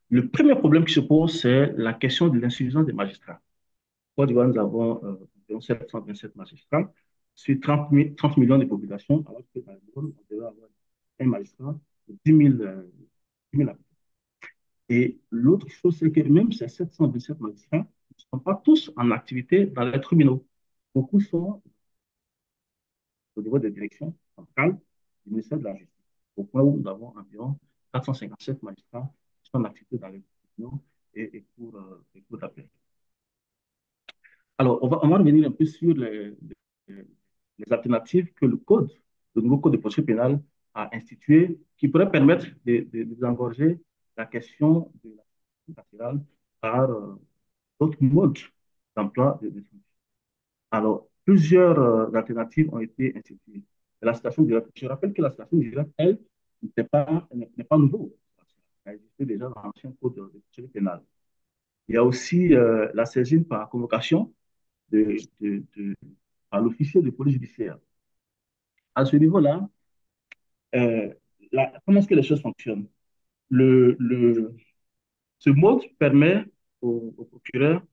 Le premier problème qui se pose, c'est la question de l'insuffisance des magistrats. En Côte d'Ivoire, nous avons environ 727 magistrats sur 30 millions de populations, alors que dans le monde, on devrait avoir un magistrat de 10 000 habitants. Et l'autre chose, c'est que même ces 727 magistrats ne sont pas tous en activité dans les tribunaux. Beaucoup sont au niveau des directions centrales du ministère de la Justice, au point où nous avons environ 457 magistrats qui sont en activité dans les tribunaux et cours d'appel. Alors, on va revenir un peu sur les alternatives que le nouveau code de procédure pénale a institué, qui pourraient permettre de désengorger la question de la justice carcérale par d'autres modes d'emploi de détention. Alors, plusieurs alternatives ont été instituées. La station directe, je rappelle que la station directe, elle, n'est pas nouveau. Elle existait déjà dans l'ancien code de procédure pénale. Il y a aussi la saisine par convocation par l'officier de police judiciaire. À ce niveau-là, comment est-ce que les choses fonctionnent? Ce mode permet au procureur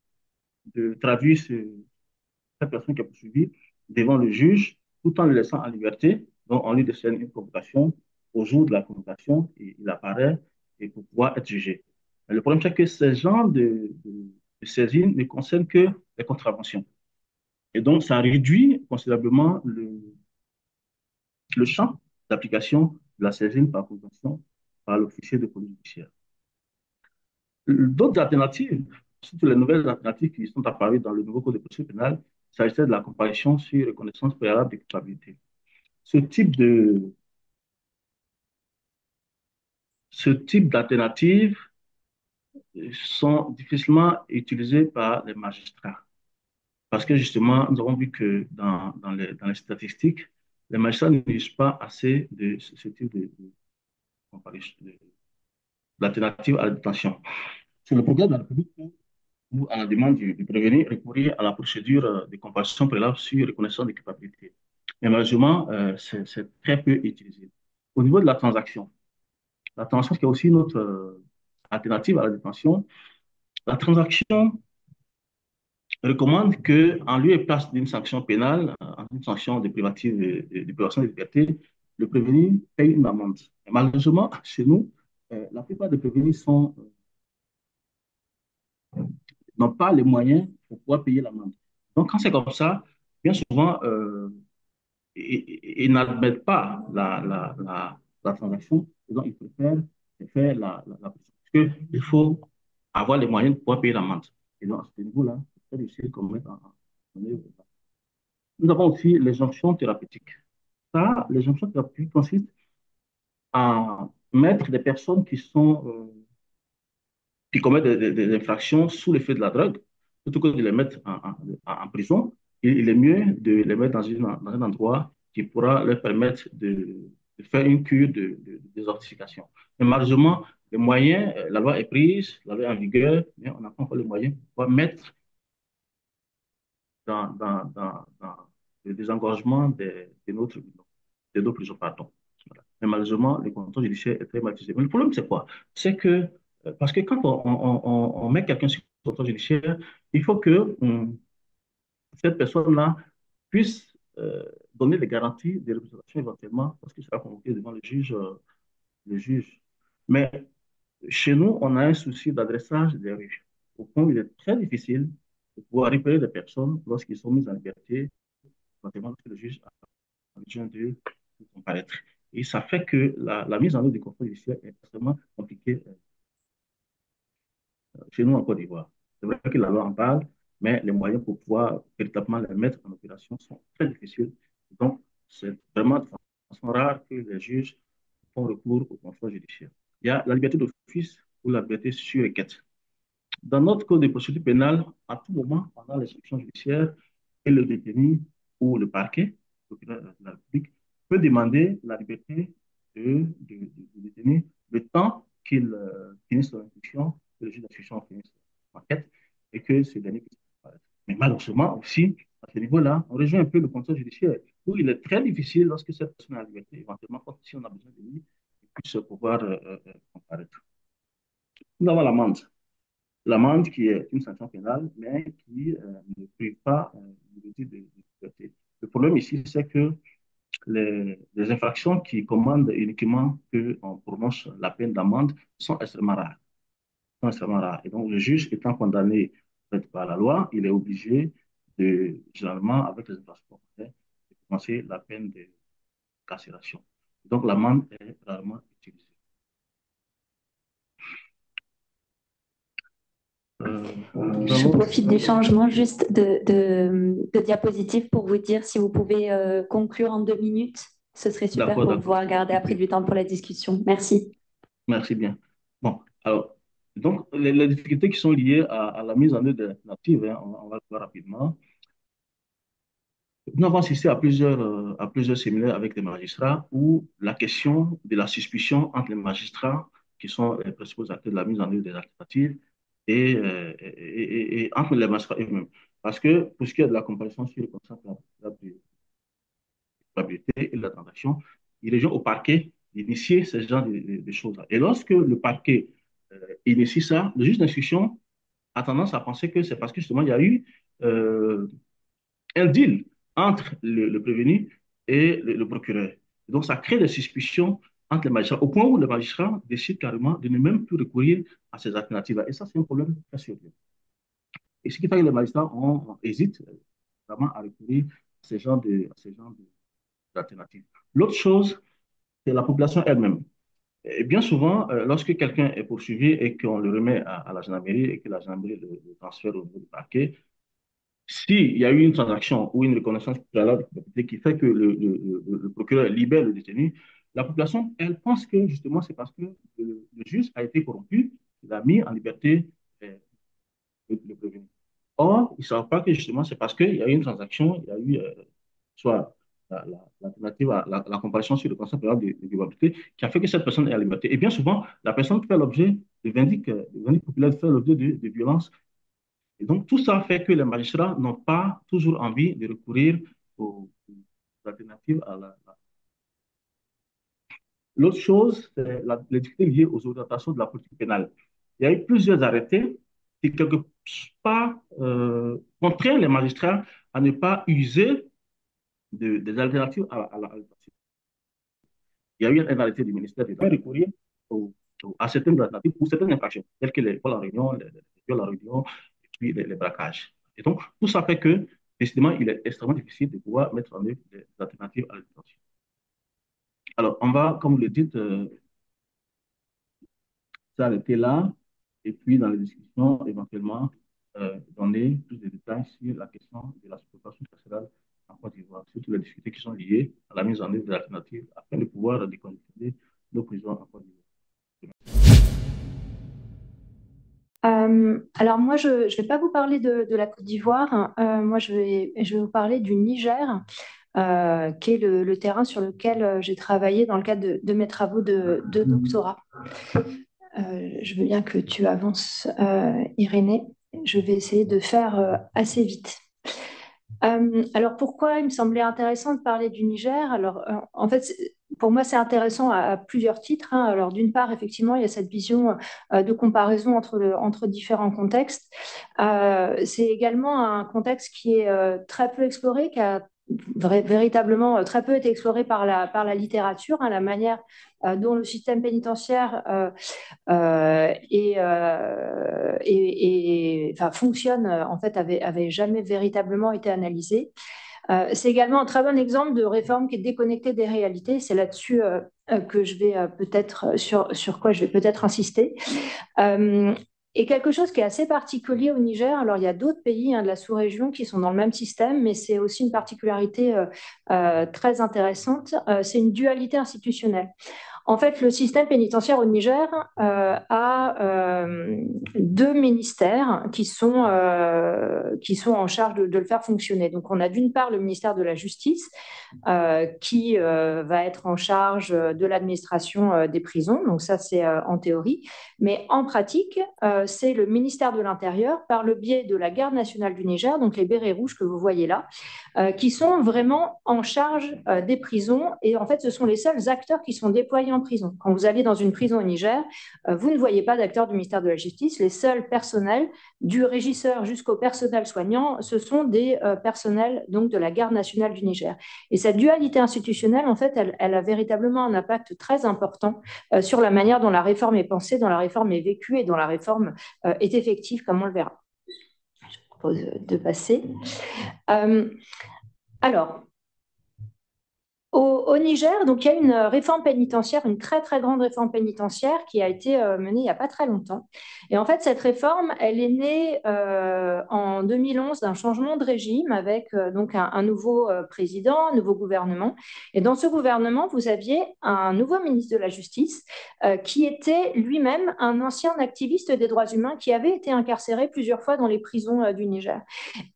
de traduire cette personne qui est poursuivie devant le juge tout en le laissant en liberté. Donc, on lui décerne une convocation. Au jour de la convocation, il apparaît et pour pouvoir être jugé. Mais le problème, c'est que ces genres de saisine ne concernent que les contraventions. Et donc, ça réduit considérablement le champ d'application de la saisine par convocation par l'officier de police judiciaire. D'autres alternatives, surtout les nouvelles alternatives qui sont apparues dans le nouveau code de procédure pénale, s'agissait de la comparution sur reconnaissance préalable de culpabilité. Ce type d'alternative sont difficilement utilisés par les magistrats. Parce que justement, nous avons vu que dans les statistiques, les magistrats n'utilisent pas assez de ce type d'alternative à la détention. C'est le progrès de la République ou à la demande du prévenu recourir à la procédure de comparaison préalable sur reconnaissance de culpabilité. Mais malheureusement, c'est très peu utilisé. Au niveau de la transaction qui est aussi notre alternative à la détention, la transaction recommande qu'en lieu et place d'une sanction pénale, une sanction de privative de privation de liberté, le prévenu paye une amende. Et malheureusement, chez nous, la plupart des prévenus n'ont pas les moyens pour pouvoir payer l'amende. Donc, quand c'est comme ça, bien souvent, ils n'admettent pas la transaction, donc ils préfèrent faire parce qu'il faut avoir les moyens de pouvoir payer l'amende. Et donc, à ce niveau-là, c'est très difficile de mettre en œuvre. Nous avons aussi les jonctions thérapeutiques. Ça, les jonctions thérapeutiques consistent à mettre des personnes qui commettent des infractions sous l'effet de la drogue, plutôt que de les mettre en prison. Il est mieux de les mettre dans un endroit qui pourra leur permettre de faire une cure de désintoxication. Mais malheureusement, les moyens, la loi est prise, la loi est en vigueur, mais on n'a pas encore les moyens pour pouvoir mettre dans le désengorgement de nos prisons. Pardon. Voilà. Mais malheureusement, le contrôle judiciaire est très mal utilisé. Mais le problème, c'est quoi? C'est que, parce que quand on met quelqu'un sur le contrôle judiciaire, il faut que cette personne-là puisse donner des garanties de représentation éventuellement, parce qu'il sera convoqué devant le juge. Le juge. Mais chez nous, on a un souci d'adressage des rues. Au point où il est très difficile de pouvoir repérer des personnes lorsqu'ils sont mis en liberté, éventuellement lorsque le juge a besoin de comparaître. Et ça fait que la mise en œuvre du contrôle judiciaire est extrêmement compliquée chez nous en Côte d'Ivoire. C'est vrai que la loi en parle, mais les moyens pour pouvoir véritablement les mettre en opération sont très difficiles. Donc, c'est vraiment de façon rare que les juges font recours au contrôle judiciaire. Il y a la liberté d'office ou la liberté sur requête. Dans notre code de procédure pénale, à tout moment, pendant l'instruction judiciaire, et le détenu ou le parquet, le procureur de la République, peut demander la liberté du détenu le temps qu'il finisse son instruction, que le juge d'instruction finisse son enquête et que ce dernier puisse apparaître. Mais malheureusement aussi, à ce niveau-là, on rejoint un peu le contrôle judiciaire, où il est très difficile lorsque cette personne est en liberté, éventuellement, quand si on a besoin de lui, il puisse pouvoir comparaître. Nous avons l'amende. L'amende qui est une sanction pénale, mais qui ne prive pas de liberté. Le problème ici, c'est que les infractions qui commandent uniquement qu'on prononce la peine d'amende sont extrêmement rares. Sont extrêmement rares. Et donc, le juge étant condamné par la loi, il est obligé généralement, avec les infractions, de prononcer la peine de carcération. Donc, l'amende est rarement utilisée. Je profite du changement juste de diapositive pour vous dire si vous pouvez conclure en 2 minutes. Ce serait super pour pouvoir garder après du temps pour la discussion. Merci. Merci bien. Bon, alors, donc, les difficultés qui sont liées à la mise en œuvre de l'alternative, hein, on va le voir rapidement. Nous avons assisté à plusieurs séminaires avec les magistrats où la question de la suspicion entre les magistrats, qui sont les principaux acteurs de la mise en œuvre des alternatives, et entre les magistrats eux-mêmes. Parce que pour ce qui est de la comparaison sur le concept de culpabilité et de la transaction, il revient au parquet d'initier ce genre de choses-là. Et lorsque le parquet initie ça, le juge d'instruction a tendance à penser que c'est parce que justement il y a eu un deal entre le prévenu et le procureur. Et donc, ça crée des suspicions entre les magistrats, au point où les magistrats décident carrément de ne même plus recourir à ces alternatives-là. Et ça, c'est un problème très sérieux. Et ce qui fait que les magistrats hésitent vraiment à recourir à ces genres d'alternatives. L'autre chose, c'est la population elle-même. Et bien souvent, lorsque quelqu'un est poursuivi et qu'on le remet à la gendarmerie et que la gendarmerie le transfère au niveau du parquet, s'il y a eu une transaction ou une reconnaissance préalable de propriété qui fait que le procureur libère le détenu, la population, elle pense que justement c'est parce que le juge a été corrompu il a mis en liberté le prévenu. Or, ils ne savent pas que justement, c'est parce qu'il y a eu une transaction, il y a eu soit l'alternative à la comparaison sur le concept de vivabilité qui a fait que cette personne est à liberté. Et bien souvent, la personne fait l'objet de vindictes populaires, fait l'objet de violences. Et donc, tout ça fait que les magistrats n'ont pas toujours envie de recourir aux alternatives à L'autre chose, c'est les difficultés liées aux orientations de la politique pénale. Il y a eu plusieurs arrêtés qui, quelque part, contraignent les magistrats à ne pas user des alternatives à la Il y a eu un arrêté du ministère de recourir à certaines alternatives pour certaines infractions, telles que les vols en réunion, les viols en réunion, et puis les braquages. Et donc, tout ça fait que, décidément, il est extrêmement difficile de pouvoir mettre en œuvre des alternatives à la détention. Alors, on va, comme vous le dites, s'arrêter là et puis dans les discussions, éventuellement, donner plus de détails sur la question de la supervision carcérale en Côte d'Ivoire, surtout les difficultés qui sont liées à la mise en œuvre des alternatives afin de pouvoir déconditionner nos prisons en Côte d'Ivoire. Alors moi, je ne vais pas vous parler de la Côte d'Ivoire. Moi, je vais vous parler du Niger, qui est le terrain sur lequel j'ai travaillé dans le cadre de mes travaux de doctorat. Je veux bien que tu avances, Irénée. Je vais essayer de faire assez vite. Alors pourquoi il me semblait intéressant de parler du Niger? Alors en fait, pour moi, c'est intéressant à plusieurs titres, hein. Alors d'une part, effectivement, il y a cette vision de comparaison entre différents contextes. C'est également un contexte qui est très peu exploré, qui a véritablement très peu été exploré par la littérature, hein, la manière dont le système pénitentiaire enfin, fonctionne, en fait, avait jamais véritablement été analysé. C'est également un très bon exemple de réforme qui est déconnectée des réalités. C'est là-dessus que je vais peut-être sur quoi je vais peut-être insister. Et quelque chose qui est assez particulier au Niger, alors il y a d'autres pays, hein, de la sous-région qui sont dans le même système, mais c'est aussi une particularité très intéressante, c'est une dualité institutionnelle. En fait, le système pénitentiaire au Niger a deux ministères qui sont en charge de le faire fonctionner. Donc, on a d'une part le ministère de la Justice qui va être en charge de l'administration des prisons. Donc, ça, c'est en théorie. Mais en pratique, c'est le ministère de l'Intérieur par le biais de la Garde nationale du Niger, donc les bérets rouges que vous voyez là, qui sont vraiment en charge des prisons. Et en fait, ce sont les seuls acteurs qui sont déployés en prison. Quand vous allez dans une prison au Niger, vous ne voyez pas d'acteurs du ministère de la Justice. Les seuls personnels, du régisseur jusqu'au personnel soignant, ce sont des personnels donc, de la Garde nationale du Niger. Et cette dualité institutionnelle, en fait, elle a véritablement un impact très important sur la manière dont la réforme est pensée, dont la réforme est vécue et dont la réforme est effective, comme on le verra. Je vous propose de passer. Alors, au Niger, donc, il y a une réforme pénitentiaire, une très, très grande réforme pénitentiaire qui a été menée il n'y a pas très longtemps. Et en fait, cette réforme, elle est née en 2011 d'un changement de régime avec donc un nouveau président, un nouveau gouvernement. Et dans ce gouvernement, vous aviez un nouveau ministre de la Justice qui était lui-même un ancien activiste des droits humains qui avait été incarcéré plusieurs fois dans les prisons du Niger.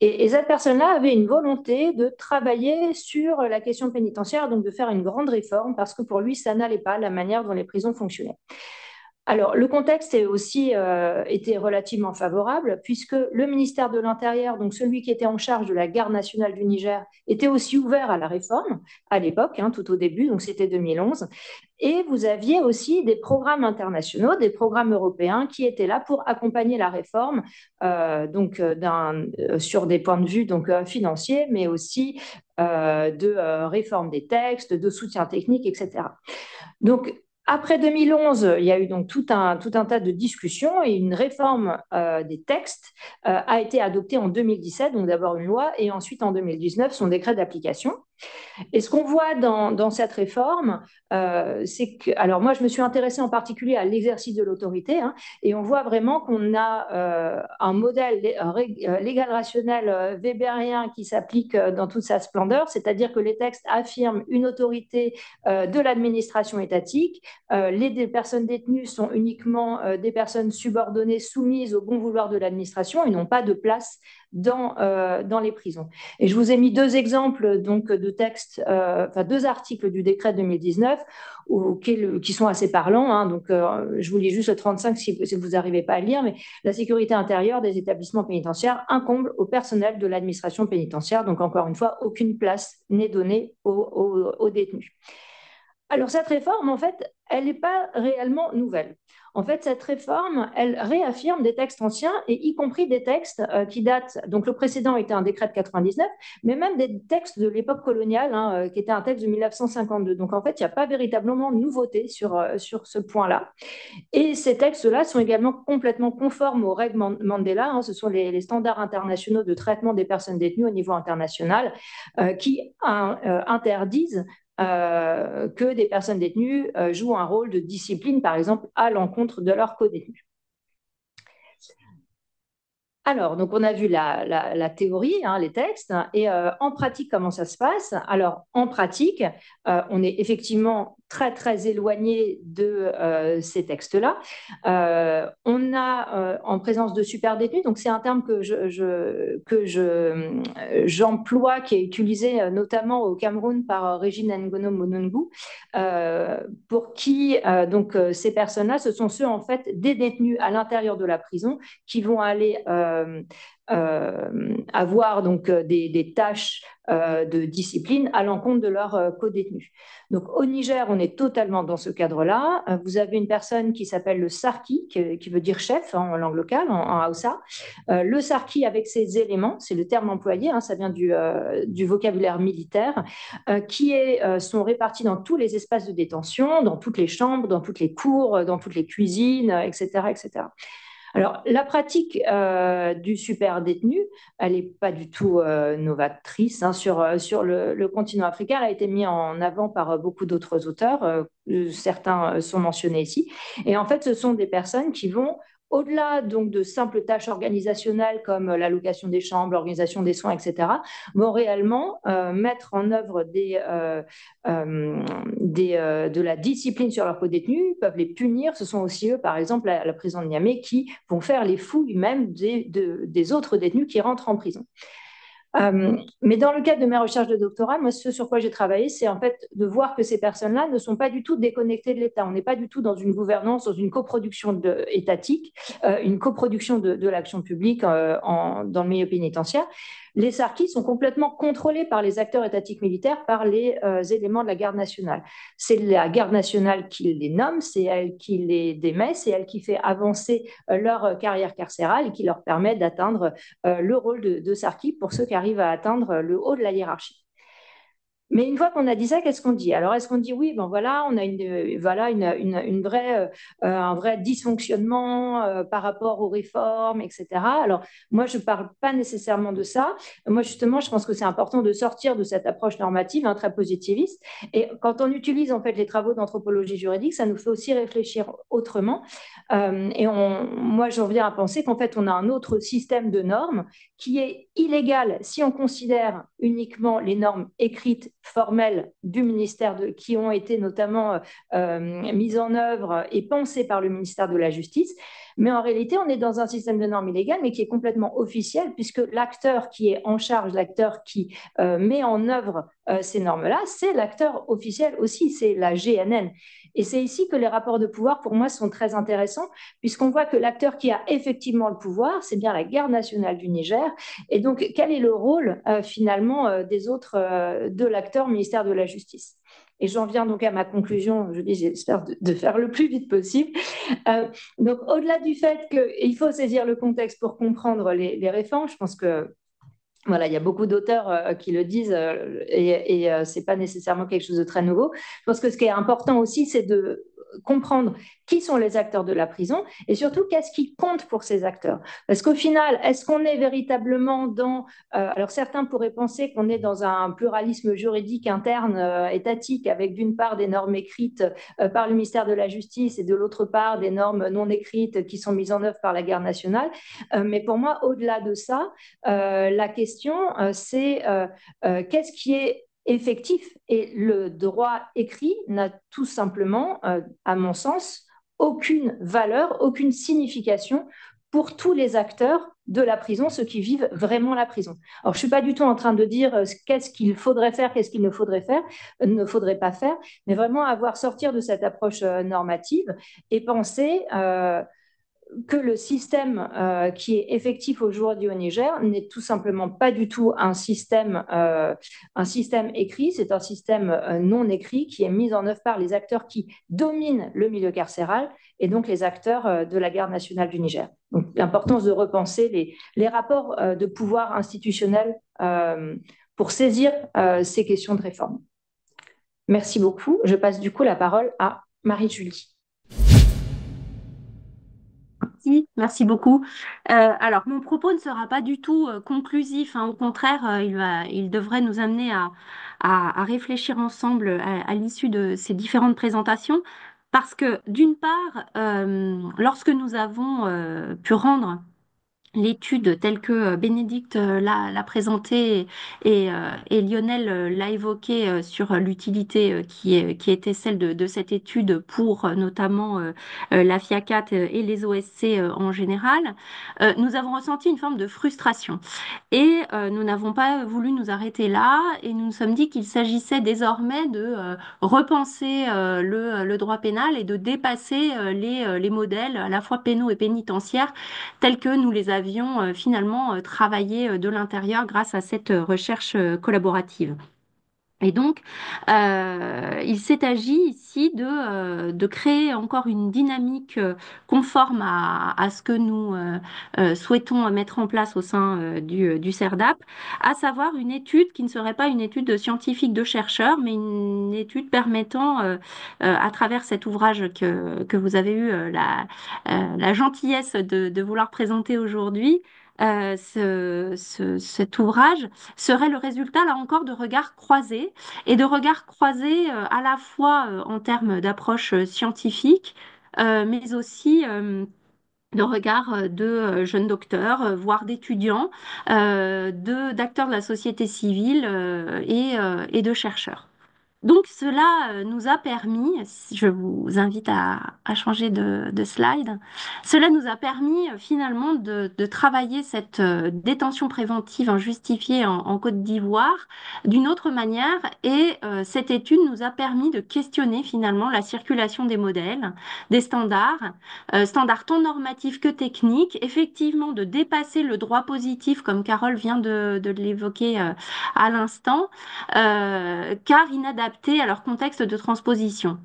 Et cette personne-là avait une volonté de travailler sur la question pénitentiaire, donc de faire une grande réforme, parce que pour lui, ça n'allait pas, la manière dont les prisons fonctionnaient. Alors, le contexte a aussi été relativement favorable, puisque le ministère de l'Intérieur, donc celui qui était en charge de la Garde nationale du Niger, était aussi ouvert à la réforme, à l'époque, hein, tout au début, donc c'était 2011. Et vous aviez aussi des programmes internationaux, des programmes européens qui étaient là pour accompagner la réforme, sur des points de vue donc, financiers, mais aussi de réforme des textes, de soutien technique, etc. Donc, après 2011, il y a eu donc tout un tas de discussions et une réforme des textes a été adoptée en 2017, donc d'abord une loi, et ensuite en 2019 son décret d'application. Et ce qu'on voit dans cette réforme, c'est que, alors moi je me suis intéressée en particulier à l'exercice de l'autorité, hein, et on voit vraiment qu'on a un modèle légal rationnel weberien qui s'applique dans toute sa splendeur, c'est-à-dire que les textes affirment une autorité de l'administration étatique les personnes détenues sont uniquement des personnes subordonnées soumises au bon vouloir de l'administration et n'ont pas de place dans les prisons. Et je vous ai mis deux exemples donc, de textes, enfin deux articles du décret 2019 qui sont assez parlants. Hein. Donc, je vous lis juste le 35 si vous n'arrivez pas à le lire, mais la sécurité intérieure des établissements pénitentiaires incombe au personnel de l'administration pénitentiaire. Donc, encore une fois, aucune place n'est donnée aux détenus. Alors, cette réforme, en fait, elle n'est pas réellement nouvelle. En fait, cette réforme, elle réaffirme des textes anciens, et y compris des textes qui datent, donc le précédent était un décret de 99, mais même des textes de l'époque coloniale, hein, qui était un texte de 1952. Donc, en fait, il n'y a pas véritablement de nouveauté sur ce point-là. Et ces textes-là sont également complètement conformes aux règles Mandela, hein, ce sont les standards internationaux de traitement des personnes détenues au niveau international qui interdisent que des personnes détenues jouent un rôle de discipline, par exemple, à l'encontre de leurs co-détenus. Alors, donc on a vu la théorie, hein, les textes, et en pratique, comment ça se passe? Alors, en pratique, on est effectivement très, très éloigné de ces textes-là. On a en présence de superdétenus, donc c'est un terme que j'emploie, qui est utilisé notamment au Cameroun par Régine Ngono Monongu, pour qui donc ces personnes-là, ce sont ceux en fait des détenus à l'intérieur de la prison qui vont aller avoir donc des tâches de discipline à l'encontre de leurs co-détenus. Donc au Niger, on est totalement dans ce cadre-là. Vous avez une personne qui s'appelle le Sarki, qui veut dire chef hein, en langue locale, en Hausa. Le Sarki avec ses éléments, c'est le terme employé, hein, ça vient du vocabulaire militaire, qui sont répartis dans tous les espaces de détention, dans toutes les chambres, dans toutes les cours, dans toutes les cuisines, etc., etc. Alors, la pratique du super détenu, elle n'est pas du tout novatrice. Hein, sur le continent africain, elle a été mise en avant par beaucoup d'autres auteurs. Certains sont mentionnés ici. Et en fait, ce sont des personnes qui vont au-delà donc de simples tâches organisationnelles comme l'allocation des chambres, l'organisation des soins, etc., vont réellement mettre en œuvre de la discipline sur leurs co-détenus, peuvent les punir. Ce sont aussi eux, par exemple, à la prison de Niamey, qui vont faire les fouilles même des autres détenus qui rentrent en prison. Mais dans le cadre de mes recherches de doctorat, moi, ce sur quoi j'ai travaillé, c'est en fait de voir que ces personnes-là ne sont pas du tout déconnectées de l'État. On n'est pas du tout dans une gouvernance, dans une coproduction étatique, une coproduction de l'action publique dans le milieu pénitentiaire. Les Sarkis sont complètement contrôlés par les acteurs étatiques militaires, par les éléments de la garde nationale. C'est la garde nationale qui les nomme, c'est elle qui les démet, c'est elle qui fait avancer leur carrière carcérale et qui leur permet d'atteindre le rôle de Sarki pour ceux qui arrivent à atteindre le haut de la hiérarchie. Mais une fois qu'on a dit ça, qu'est-ce qu'on dit? Alors, est-ce qu'on dit oui, ben voilà, on a un vrai dysfonctionnement par rapport aux réformes, etc. Alors, moi, je ne parle pas nécessairement de ça. Moi, justement, je pense que c'est important de sortir de cette approche normative, hein, très positiviste. Et quand on utilise en fait les travaux d'anthropologie juridique, ça nous fait aussi réfléchir autrement. Moi, j'en viens à penser qu'en fait, on a un autre système de normes qui est illégal si on considère uniquement les normes écrites formelles du ministère qui ont été notamment mises en œuvre et pensées par le ministère de la Justice. Mais en réalité, on est dans un système de normes illégales, mais qui est complètement officiel, puisque l'acteur qui est en charge, l'acteur qui met en œuvre ces normes-là, c'est l'acteur officiel aussi, c'est la GNN. Et c'est ici que les rapports de pouvoir, pour moi, sont très intéressants, puisqu'on voit que l'acteur qui a effectivement le pouvoir, c'est bien la garde nationale du Niger. Et donc, quel est le rôle, finalement, des autres de l'acteur ministère de la Justice? Et j'en viens donc à ma conclusion, je dis, j'espère de faire le plus vite possible. Donc, au-delà du fait qu'il faut saisir le contexte pour comprendre les réformes, je pense que voilà, il y a beaucoup d'auteurs qui le disent et ce n'est pas nécessairement quelque chose de très nouveau. Je pense que ce qui est important aussi, c'est de comprendre qui sont les acteurs de la prison et surtout qu'est-ce qui compte pour ces acteurs. Parce qu'au final, est-ce qu'on est véritablement dans... alors certains pourraient penser qu'on est dans un pluralisme juridique interne étatique avec d'une part des normes écrites par le ministère de la Justice et de l'autre part des normes non écrites qui sont mises en œuvre par la garde nationale. Mais pour moi, au-delà de ça, la question, c'est qu'est-ce qui est effectif. Et le droit écrit n'a tout simplement, à mon sens, aucune valeur, aucune signification pour tous les acteurs de la prison, ceux qui vivent vraiment la prison. Alors, je ne suis pas du tout en train de dire qu'est-ce qu'il faudrait faire, qu'est-ce qu'il ne faudrait faire, ne faudrait pas faire, mais vraiment avoir sortir de cette approche normative et penser que le système qui est effectif aujourd'hui au Niger n'est tout simplement pas du tout un système écrit, c'est un système non écrit qui est mis en œuvre par les acteurs qui dominent le milieu carcéral et donc les acteurs de la garde nationale du Niger. Donc l'importance de repenser les rapports de pouvoir institutionnel pour saisir ces questions de réforme. Merci beaucoup. Je passe du coup la parole à Marie-Julie. Merci beaucoup. Alors, mon propos ne sera pas du tout conclusif, hein. Au contraire, il devrait nous amener à réfléchir ensemble à l'issue de ces différentes présentations, parce que d'une part, lorsque nous avons pu rendre l'étude telle que Bénédicte l'a présentée et Lionel l'a évoquée sur l'utilité qui était celle de cette étude pour notamment la FIACAT et les OSC en général, nous avons ressenti une forme de frustration. Et nous n'avons pas voulu nous arrêter là et nous nous sommes dit qu'il s'agissait désormais de repenser le droit pénal et de dépasser les modèles à la fois pénaux et pénitentiaires tels que nous les avions finalement travaillés de l'intérieur grâce à cette recherche collaborative. Et donc, il s'est agi ici de créer encore une dynamique conforme à ce que nous souhaitons mettre en place au sein du CERDAP, à savoir une étude qui ne serait pas une étude scientifique de chercheurs, mais une étude permettant, à travers cet ouvrage que vous avez eu la gentillesse de vouloir présenter aujourd'hui, cet ouvrage serait le résultat, là encore, de regards croisés et de regards croisés à la fois en termes d'approche scientifique, mais aussi de regards de jeunes docteurs, voire d'étudiants, d'acteurs de la société civile et de chercheurs. Donc cela nous a permis, je vous invite à changer de slide, cela nous a permis finalement de travailler cette détention préventive injustifiée en Côte d'Ivoire d'une autre manière et cette étude nous a permis de questionner finalement la circulation des modèles, des standards, standards tant normatifs que techniques, effectivement de dépasser le droit positif comme Carole vient de l'évoquer à l'instant, car inadaptés à leur contexte de transposition.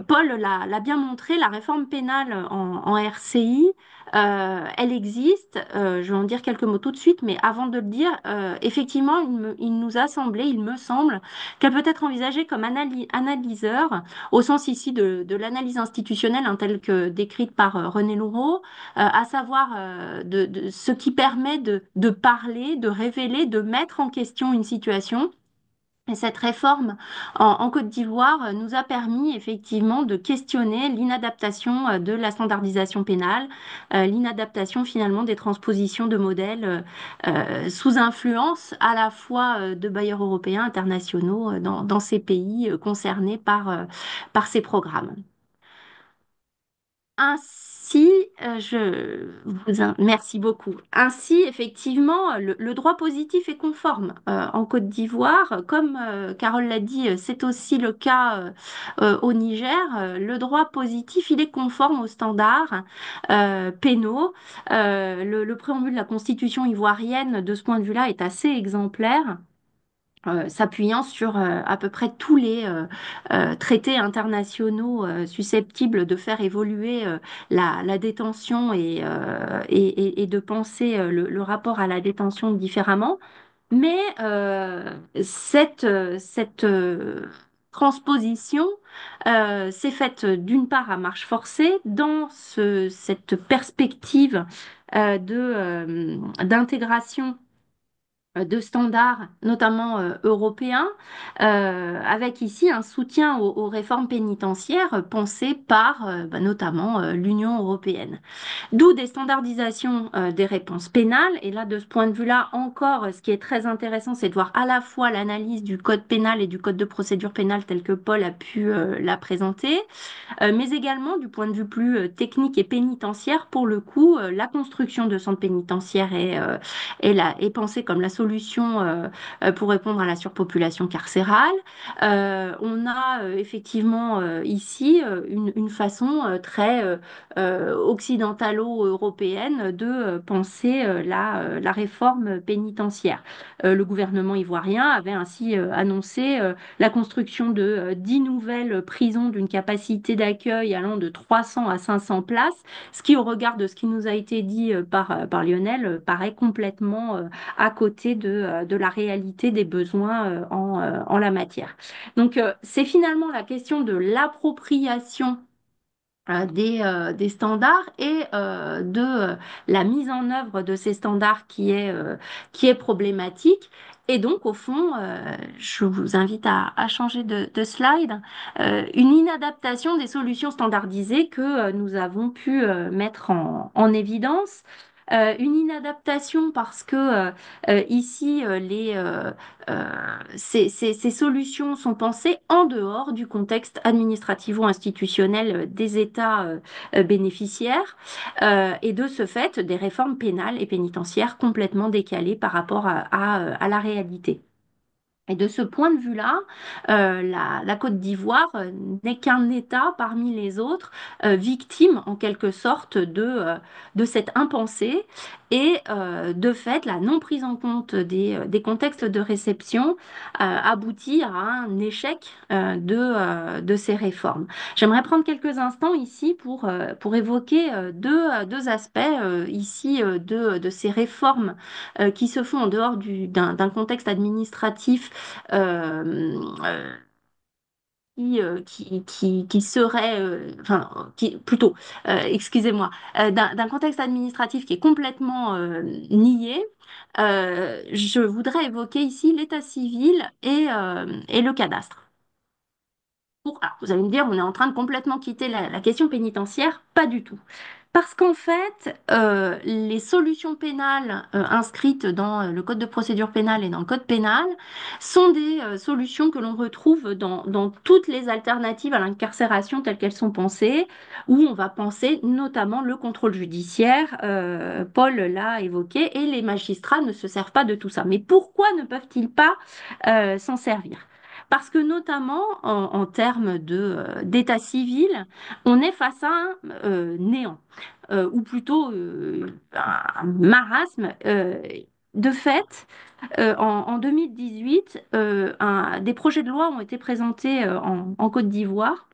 Paul l'a bien montré, la réforme pénale en RCI, elle existe. Je vais en dire quelques mots tout de suite, mais avant de le dire, effectivement, il nous a semblé, il me semble, qu'elle peut être envisagée comme analyseur, au sens ici de l'analyse institutionnelle, hein, telle que décrite par René Loureau, à savoir de ce qui permet de parler, de révéler, de mettre en question une situation. Et cette réforme en Côte d'Ivoire nous a permis effectivement de questionner l'inadaptation de la standardisation pénale, l'inadaptation finalement des transpositions de modèles sous influence à la fois de bailleurs européens, internationaux dans ces pays concernés par ces programmes. Ainsi, merci beaucoup. Ainsi, effectivement, le droit positif est conforme en Côte d'Ivoire. Comme Carole l'a dit, c'est aussi le cas au Niger. Le droit positif, il est conforme aux standards pénaux. Le préambule de la Constitution ivoirienne, de ce point de vue-là, est assez exemplaire. S'appuyant sur à peu près tous les traités internationaux susceptibles de faire évoluer la détention et de penser le rapport à la détention différemment. Mais cette transposition s'est faite d'une part à marche forcée dans cette perspective d'intégration de standards, notamment européens, avec ici un soutien aux réformes pénitentiaires pensées par notamment l'Union européenne. D'où des standardisations des réponses pénales. Et là, de ce point de vue-là, encore, ce qui est très intéressant, c'est de voir à la fois l'analyse du code pénal et du code de procédure pénale tel que Paul a pu la présenter, mais également du point de vue plus technique et pénitentiaire. Pour le coup, la construction de centres pénitentiaires est pensée comme la solution pour répondre à la surpopulation carcérale. On a effectivement ici une façon très occidentalo-européenne de penser la réforme pénitentiaire. Le gouvernement ivoirien avait ainsi annoncé la construction de 10 nouvelles prisons d'une capacité d'accueil allant de 300 à 500 places, ce qui, au regard de ce qui nous a été dit par Lionel, paraît complètement à côté de la réalité des besoins en la matière. Donc, c'est finalement la question de l'appropriation des standards et de la mise en œuvre de ces standards qui est problématique. Et donc, au fond, je vous invite à changer de slide, une inadaptation des solutions standardisées que nous avons pu mettre en évidence. Une inadaptation parce que ici, euh, ces solutions sont pensées en dehors du contexte administrativo-institutionnel des États bénéficiaires et de ce fait des réformes pénales et pénitentiaires complètement décalées par rapport à la réalité. Et de ce point de vue-là, la Côte d'Ivoire n'est qu'un État parmi les autres, victime en quelque sorte de cette impensée et de fait, la non prise en compte des contextes de réception aboutit à un échec de ces réformes. J'aimerais prendre quelques instants ici pour évoquer deux aspects ici de ces réformes qui se font en dehors d'un contexte administratif euh, qui serait, plutôt, excusez-moi, d'un contexte administratif qui est complètement nié. Je voudrais évoquer ici l'état civil et le cadastre. Alors, vous allez me dire, on est en train de complètement quitter la question pénitentiaire. Pas du tout. Parce qu'en fait, les solutions pénales inscrites dans le Code de procédure pénale et dans le Code pénal sont des solutions que l'on retrouve dans toutes les alternatives à l'incarcération telles qu'elles sont pensées, où on va penser notamment le contrôle judiciaire, Paul l'a évoqué, et les magistrats ne se servent pas de tout ça. Mais pourquoi ne peuvent-ils pas s'en servir? Parce que notamment en termes d'état civil, on est face à un néant, ou plutôt un marasme. De fait, en 2018, des projets de loi ont été présentés en Côte d'Ivoire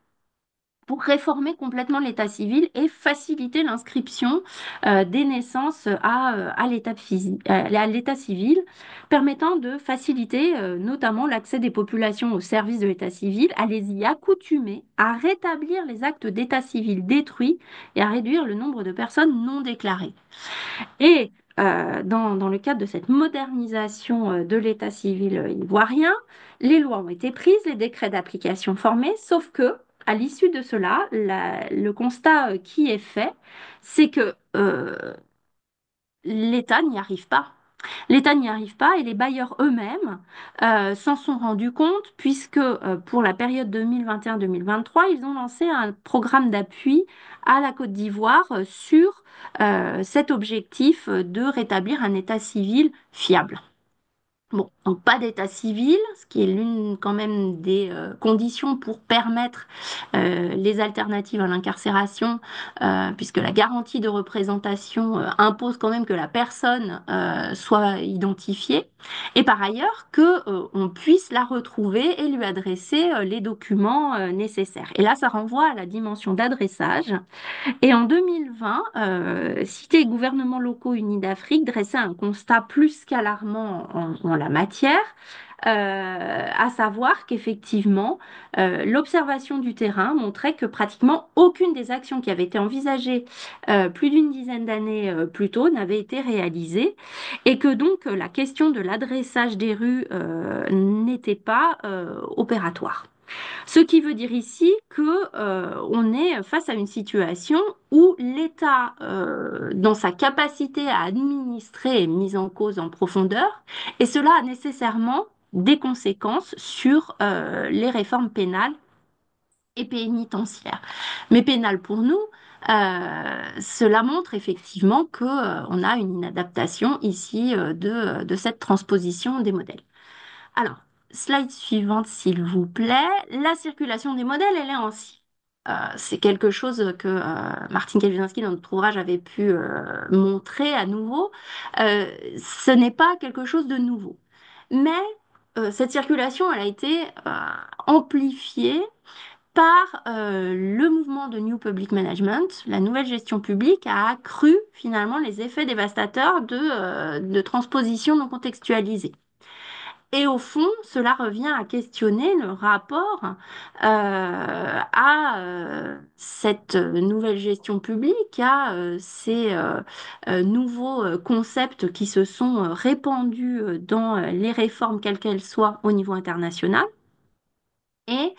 pour réformer complètement l'état civil et faciliter l'inscription des naissances à l'état civil, permettant de faciliter notamment l'accès des populations aux services de l'état civil, à les y accoutumer, à rétablir les actes d'état civil détruits et à réduire le nombre de personnes non déclarées. Et dans le cadre de cette modernisation de l'état civil ivoirien, les lois ont été prises, les décrets d'application formés, sauf que, à l'issue de cela, le constat qui est fait, c'est que l'État n'y arrive pas. L'État n'y arrive pas et les bailleurs eux-mêmes s'en sont rendus compte puisque pour la période 2021-2023, ils ont lancé un programme d'appui à la Côte d'Ivoire sur cet objectif de rétablir un état civil fiable. Bon, donc pas d'état civil, ce qui est l'une quand même des conditions pour permettre les alternatives à l'incarcération, puisque la garantie de représentation impose quand même que la personne soit identifiée, et par ailleurs que on puisse la retrouver et lui adresser les documents nécessaires. Et là, ça renvoie à la dimension d'adressage. Et en 2020, Cité et gouvernements locaux unis d'Afrique dressaient un constat plus qu'alarmant en la matière, à savoir qu'effectivement, l'observation du terrain montrait que pratiquement aucune des actions qui avaient été envisagées plus d'une dizaine d'années plus tôt n'avait été réalisée et que donc la question de l'adressage des rues n'était pas opératoire. Ce qui veut dire ici que on est face à une situation où l'État, dans sa capacité à administrer, est mis en cause en profondeur, et cela a nécessairement des conséquences sur les réformes pénales et pénitentiaires. Mais pénales pour nous, cela montre effectivement que on a une inadaptation ici de cette transposition des modèles. Alors, slide suivante, s'il vous plaît. La circulation des modèles, elle est ainsi. C'est quelque chose que Martin Kaczynski, dans notre ouvrage, avait pu montrer à nouveau. Ce n'est pas quelque chose de nouveau. Mais cette circulation, elle a été amplifiée par le mouvement de New Public Management. La nouvelle gestion publique a accru finalement les effets dévastateurs de transposition non contextualisée. Et au fond, cela revient à questionner le rapport à cette nouvelle gestion publique, à ces nouveaux concepts qui se sont répandus dans les réformes, quelles qu'elles soient, au niveau international. Et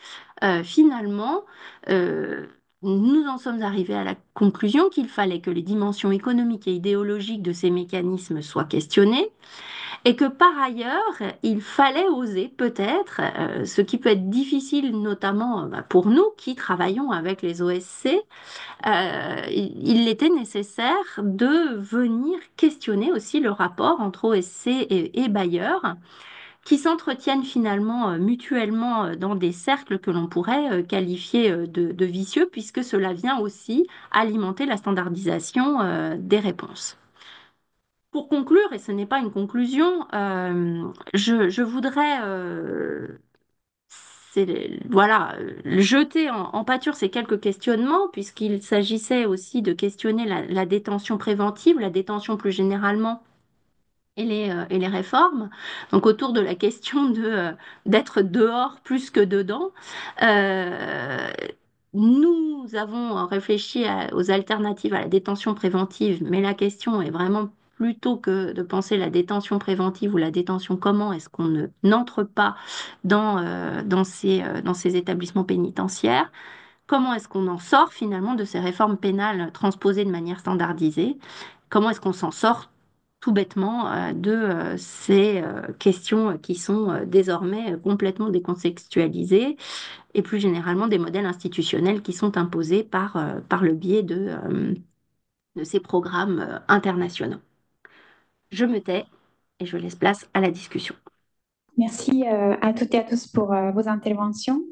finalement, nous en sommes arrivés à la conclusion qu'il fallait que les dimensions économiques et idéologiques de ces mécanismes soient questionnées et que par ailleurs, il fallait oser peut-être, ce qui peut être difficile notamment pour nous qui travaillons avec les OSC, il était nécessaire de venir questionner aussi le rapport entre OSC et bailleurs qui s'entretiennent finalement mutuellement dans des cercles que l'on pourrait qualifier de vicieux, puisque cela vient aussi alimenter la standardisation des réponses. Pour conclure, et ce n'est pas une conclusion, je voudrais voilà, jeter en pâture ces quelques questionnements, puisqu'il s'agissait aussi de questionner la détention préventive, la détention plus généralement et les réformes. Donc autour de la question d'être dehors plus que dedans, euh, nous avons réfléchi aux alternatives à la détention préventive, mais la question est vraiment plutôt que de penser la détention préventive ou la détention, comment est-ce qu'on n'entre pas dans ces établissements pénitentiaires? Comment est-ce qu'on en sort finalement de ces réformes pénales transposées de manière standardisée? Comment est-ce qu'on s'en sort tout bêtement de ces questions qui sont désormais complètement décontextualisées et plus généralement des modèles institutionnels qui sont imposés par le biais de ces programmes internationaux. Je me tais et je laisse place à la discussion. Merci à toutes et à tous pour vos interventions.